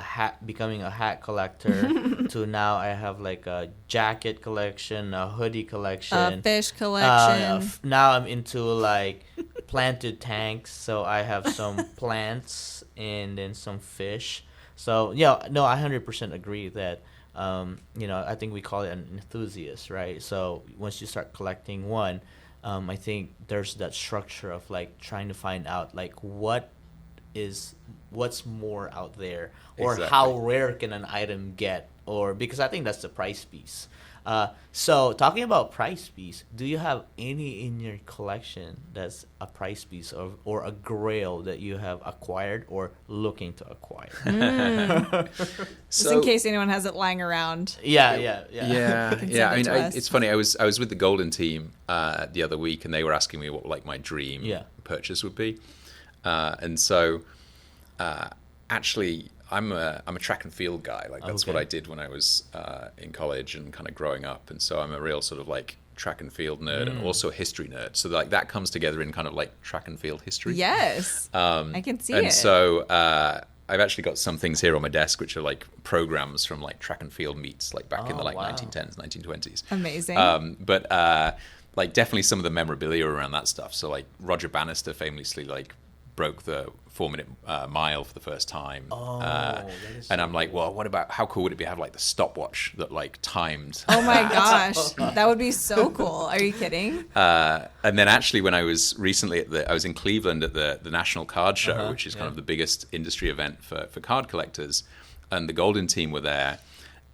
becoming a hat collector to now I have like a jacket collection, a hoodie collection,
A fish collection.
now I'm into like planted tanks, so I have some plants and then some fish. So I 100% agree that I think we call it an enthusiast, right? So once you start collecting one, I think there's that structure of like trying to find out like what's more out there, or
Exactly.
how rare can an item get, or because I think that's the price piece. So talking about price piece, do you have any in your collection that's a price piece or a grail that you have acquired or looking to acquire?
Just in case anyone has it lying around.
Yeah.
Can send it
I mean,
to us.
it's funny. I was with the Golden team the other week, and they were asking me what like my dream purchase would be, and so actually, I'm a track and field guy. Like that's what I did when I was in college and kind of growing up, and so I'm a real sort of like track and field nerd and also a history nerd. So like that comes together in kind of like track and field history.
Yes, I can see it.
And so I've actually got some things here on my desk which are like programs from like track and field meets like back in the like 1910s, 1920s.
Amazing.
But like definitely some of the memorabilia around that stuff. So like Roger Bannister famously like broke the 4-minute mile for the first time. And I'm like, well, what about, how cool would it be to have like the stopwatch that like timed?
Oh my gosh, that would be so cool. Are you kidding?
And then actually when I was recently I was in Cleveland at the National Card Show, which is kind of the biggest industry event for card collectors. And the Golden team were there.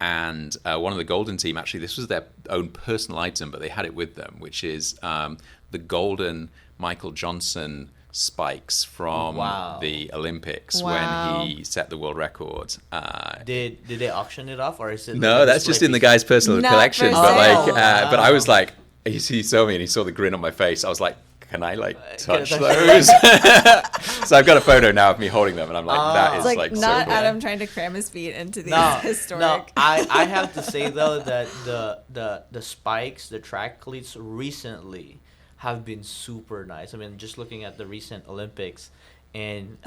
And one of the Golden team, actually, this was their own personal item, but they had it with them, which is the golden Michael Johnson spikes from the Olympics when he set the world record.
Did they auction it off, or is it?
No, that's just in the guy's personal collection. But like, but I was like, he saw me and he saw the grin on my face. I was like, can I like touch those? So I've got a photo now of me holding them, and I'm like, that is like
not
so cool.
Adam trying to cram his feet into these historic.
No, I have to say though that the spikes, the track cleats recently have been super nice. I mean, just looking at the recent Olympics, and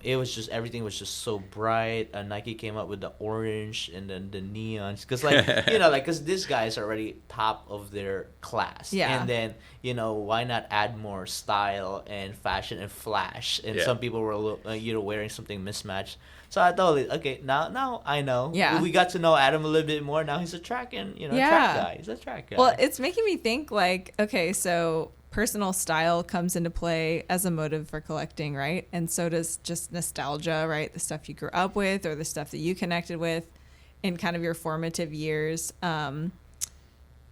it was just, everything was just so bright. Nike came up with the orange and then the neons, because like because this guy's already top of their class. And then why not add more style and fashion and flash? And some people were wearing something mismatched. So I totally now I know. We got to know Adam a little bit more. Now he's a track track guy. He's a track guy.
Well, it's making me think like, okay, so personal style comes into play as a motive for collecting, right? And so does just nostalgia, right? The stuff you grew up with or the stuff that you connected with in kind of your formative years. And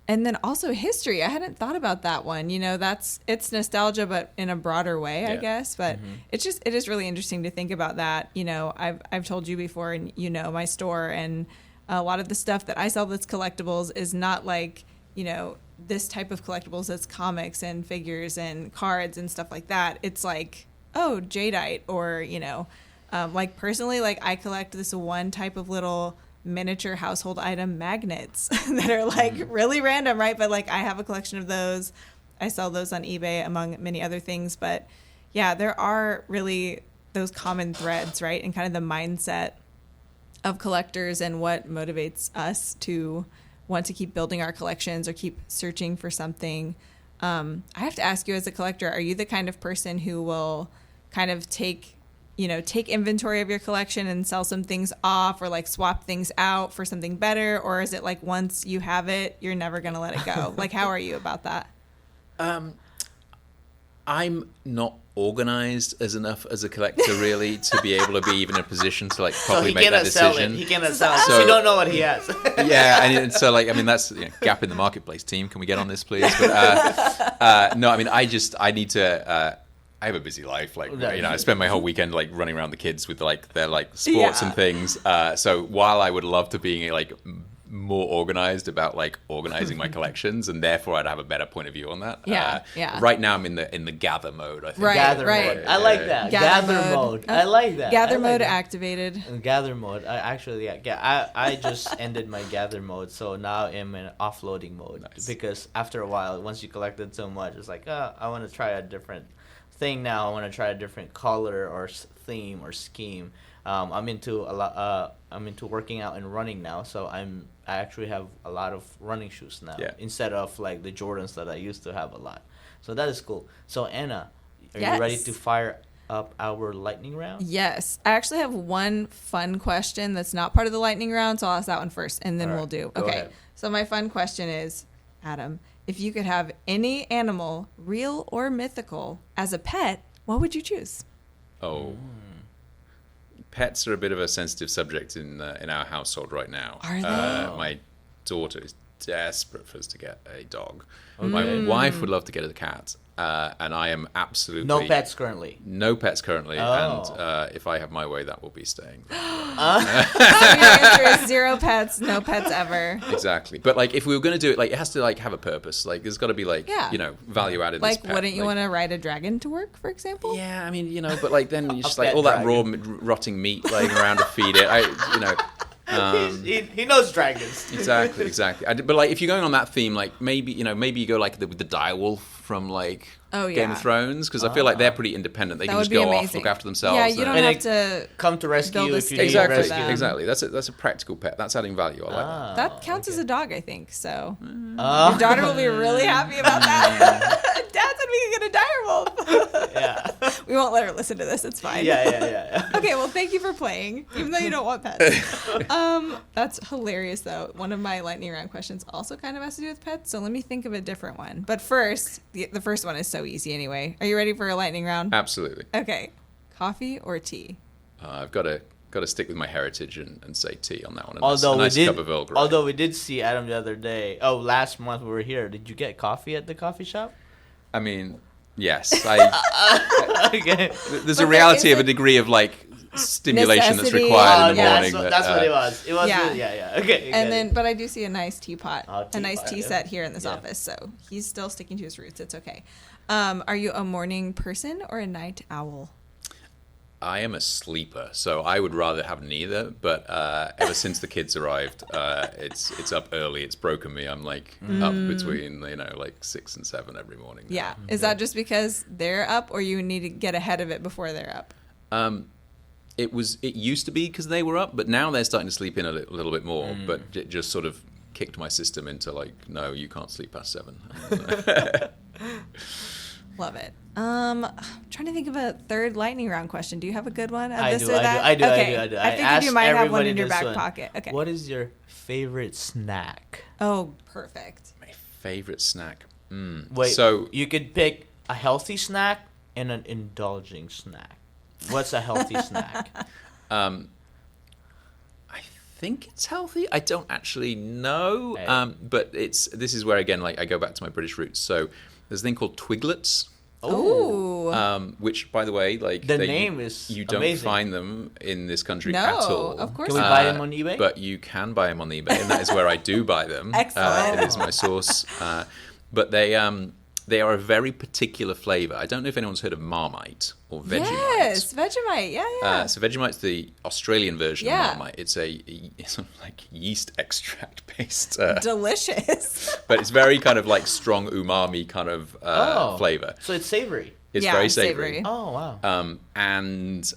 then also history. I hadn't thought about that one. It's nostalgia, but in a broader way, I guess. But it is really interesting to think about that. I've told you before, and my store, and a lot of the stuff that I sell that's collectibles is not like, this type of collectibles that's comics and figures and cards and stuff like that. It's like, jadeite, or like personally, like I collect this one type of little miniature household item magnets that are like really random, right? But like I have a collection of those. I sell those on eBay, among many other things. But yeah, there are really those common threads, right? And kind of the mindset of collectors and what motivates us to want to keep building our collections or keep searching for something. I have to ask you, as a collector, are you the kind of person who will kind of take inventory of your collection and sell some things off, or like swap things out for something better? Or is it like once you have it, you're never going to let it go? Like, how are you about that?
I'm not organized as enough as a collector really to be able to be even in a position to like properly make that decision.
He cannot sell it. So you don't know what he has.
And so like, I mean, that's gap in the marketplace. Team, can we get on this, please? But no, I mean, I need to. I have a busy life. Like, I spend my whole weekend like running around the kids with like their like sports and things. So while I would love to be like more organized about like organizing my collections, and therefore I'd have a better point of view on that. Right now I'm in the gather mode, I think.
Gather mode. I like that. Gather mode. I like that.
Gather mode activated.
Gather mode. I just ended my gather mode, so now I'm in offloading mode. Nice. Because after a while, once you collected so much, it's like, I want to try a different thing now. I want to try a different color or theme or scheme. I'm into working out and running now, so I actually have a lot of running shoes now instead of like the Jordans that I used to have a lot. So that is cool. So Anna, are you ready to fire up our lightning round?
Yes. I actually have one fun question that's not part of the lightning round, so I'll ask that one first, and then we'll do.
Go
okay.
ahead.
So my fun question is, Adam, if you could have any animal, real or mythical, as a pet, what would you choose?
Pets are a bit of a sensitive subject in our household right now.
Are they?
My daughter is desperate for us to get a dog. Okay. My wife would love to get a cat, and I am absolutely
no pets currently.
No pets currently, and if I have my way, that will be staying.
So your answer is 0 pets, no pets ever.
Exactly, but like if we were going to do it, like it has to like have a purpose. Like there's got to be like value added.
Like, wouldn't you want to ride a dragon to work, for example?
Yeah, I mean but like then you just like all that raw rotting meat laying around to feed it.
He knows dragons.
Exactly. But like, if you're going on that theme, like maybe you go like with the direwolf from like Game of Thrones, because I feel like they're pretty independent. They can just go off, look after themselves.
Yeah, you don't have to
come to rescue
build a
if you
stable
need
for
rescue.
them.
Exactly. That's a practical pet. That's adding value. I like that.
That counts as a dog, I think. So your daughter will be really happy about that. Dad said we could get a direwolf.
Yeah.
We won't let her listen to this. It's fine.
Yeah.
Okay, well, thank you for playing, even though you don't want pets. That's hilarious, though. One of my lightning round questions also kind of has to do with pets, so let me think of a different one. But first, the first one is so easy anyway. Are you ready for a lightning round?
Absolutely.
Okay. Coffee or tea?
I've got to stick with my heritage and say tea on that one.
Although
a nice cup of Earl Grey.
we did see Adam the other day. Oh, last month we were here. Did you get coffee at the coffee shop?
I mean, yes.
Okay.
There's a reality of a degree of like stimulation that's
necessity.
required in the morning.
That's what it was. It was
Yeah.
yeah. Okay.
And then, but I do see a nice teapot, a nice
teapot,
tea set here in this office. So he's still sticking to his roots. It's okay. Are you a morning person or a night owl?
I am a sleeper, so I would rather have neither. But ever since the kids arrived, it's up early. It's broken me. I'm like up between like 6 and 7 every morning now.
Yeah. Is that just because they're up, or you need to get ahead of it before they're up?
It used to be because they were up, but now they're starting to sleep in a little bit more. But it just sort of kicked my system into like, no, you can't sleep past 7.
Love it. I'm trying to think of a third lightning round question. Do you have a good one?
I do.
Okay.
I
I figured you might have one in your back
one.
pocket. Okay.
What is your favorite snack?
Oh, perfect.
My favorite snack.
Wait,
so
you could pick a healthy snack and an indulging snack. What's a healthy snack?
I think it's healthy. I don't actually know.
Hey.
But this is where again, like I go back to my British roots. So there's a thing called Twiglets.
Oh.
Which, by the way, like
the name is
you don't
amazing.
find them in this country
No,
at all.
of course
Can we
not.
buy them on eBay?
But you can buy them on eBay, and that is where I do buy them.
Excellent.
It is my source. But they are a very particular flavor. I don't know if anyone's heard of Marmite or Vegemite.
Yes, Vegemite. Yeah.
So Vegemite's the Australian version
Yeah.
of Marmite. It's sort of like yeast extract based.
Delicious.
But it's very kind of like strong umami kind of flavor.
So it's savory.
It's
Yeah,
very
savory.
savory.
Oh, wow.
And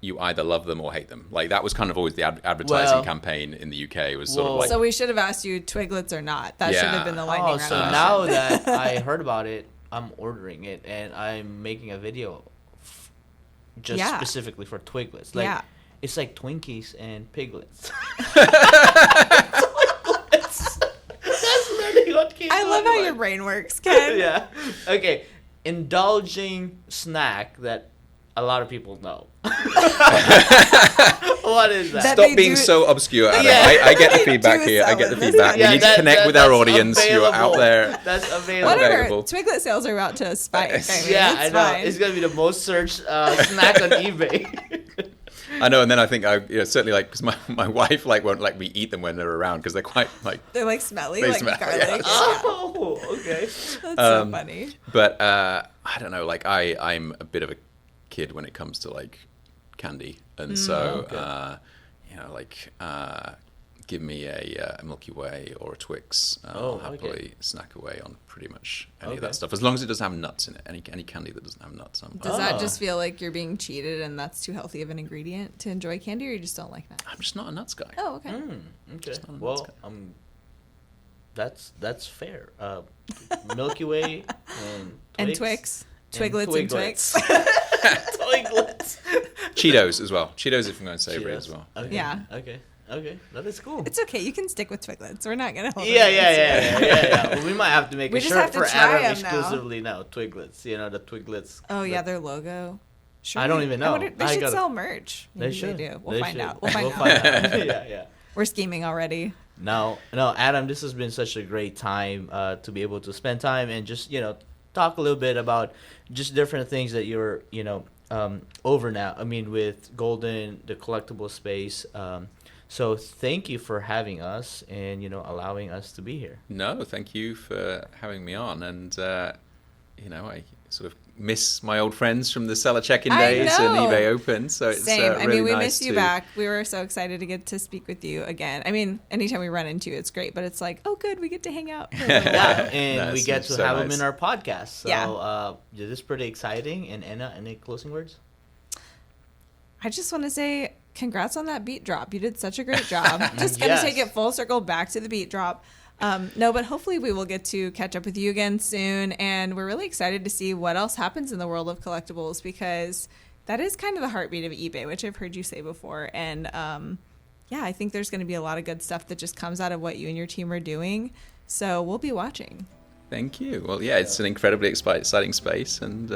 you either love them or hate them. Like that was kind of always the advertising
Well-
campaign in the UK. Was sort of
Well-
like
So we should have asked you Twiglets or not. That should have been the lightning
Oh,
round.
so
question.
now that I heard about it, I'm ordering it, and I'm making a video just
Yeah.
specifically for Twiglets. Like,
Yeah.
it's like Twinkies and Piglets. That's literally what came
I
to
love
my
how
mind.
your brain works, Ken.
Yeah. Okay. Indulging snack that a lot of people know. What is that?
That
stop
they
being
do-
so obscure, Adam.
Yeah.
I get the
They
feedback
do
here. I
sell
get the
it. This
feedback.
is-
We need to connect with our audience. You're out
available.
there.
That's available.
Whatever.
Available.
Twiglet sales are about to spike. I mean,
Yeah,
it's
I know.
fine.
It's gonna be the most searched snack on eBay.
I know, and then I think certainly like because my wife like won't let me eat them when they're around because they're quite like.
They're like smelly,
They
like
smell,
garlic.
yes.
Yeah.
Oh, okay.
That's so funny.
But I don't know. Like I'm a bit of a kid when it comes to like candy, and so give me a Milky Way or a Twix. I'll happily snack away on pretty much any of that stuff, as long as it doesn't have nuts in it. Any candy that doesn't have nuts.
Does that just feel like you're being cheated and that's too healthy of an ingredient to enjoy candy, or you just don't like nuts?
I'm just not a nuts guy.
Oh, okay.
Okay.
not a nuts
Well, that's fair. Milky Way
And Twix. Twiglets and Twix.
Twiglets.
Cheetos as well. Cheetos if I'm going to savory as well.
Okay.
Yeah.
Okay. That is cool.
It's okay. You can stick with Twiglets. We're not gonna hold it
Yeah.
against you.
Well, we might have to make
We
a
just
shirt
have to
for
try
Adam
'em now.
exclusively now. Twiglets. You know, the Twiglets.
Oh yeah, their logo. Sure.
I don't even know.
They
I
should
gotta-
sell merch.
They
Maybe
should.
do. We'll
They
find
should.
out. We'll find out.
Yeah.
We're scheming already.
No, Adam, this has been such a great time to be able to spend time and just, talk a little bit about just different things that you're, over now. I mean, with Golden, the collectible space. So thank you for having us and, allowing us to be here.
No, thank you for having me on. And, I sort of miss my old friends from the seller check-in
I
days and
know.
eBay Open. So it's
Same.
really
I mean, we
nice
miss you back. We were so excited to get to speak with you again. I mean, anytime we run into you, it's great. But it's like, oh, good, we get to hang out. For a little while.
Yeah, and
That's
we get to
so
have them
nice.
in our podcast. So
Yeah.
this is pretty exciting. And Anna, any closing words?
I just want to say congrats on that beat drop. You did such a great job. Just going to
Yes.
take it full circle back to the beat drop. No, but hopefully we will get to catch up with you again soon. And we're really excited to see what else happens in the world of collectibles, because that is kind of the heartbeat of eBay, which I've heard you say before. And yeah, I think there's going to be a lot of good stuff that just comes out of what you and your team are doing. So we'll be watching.
Thank you. Well, yeah, it's an incredibly exciting space, and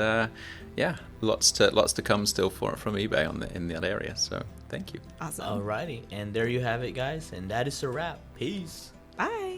yeah, lots to come still from eBay in that area. So thank you.
Awesome.
Alrighty, and there you have it, guys, and that is a wrap. Peace.
Bye.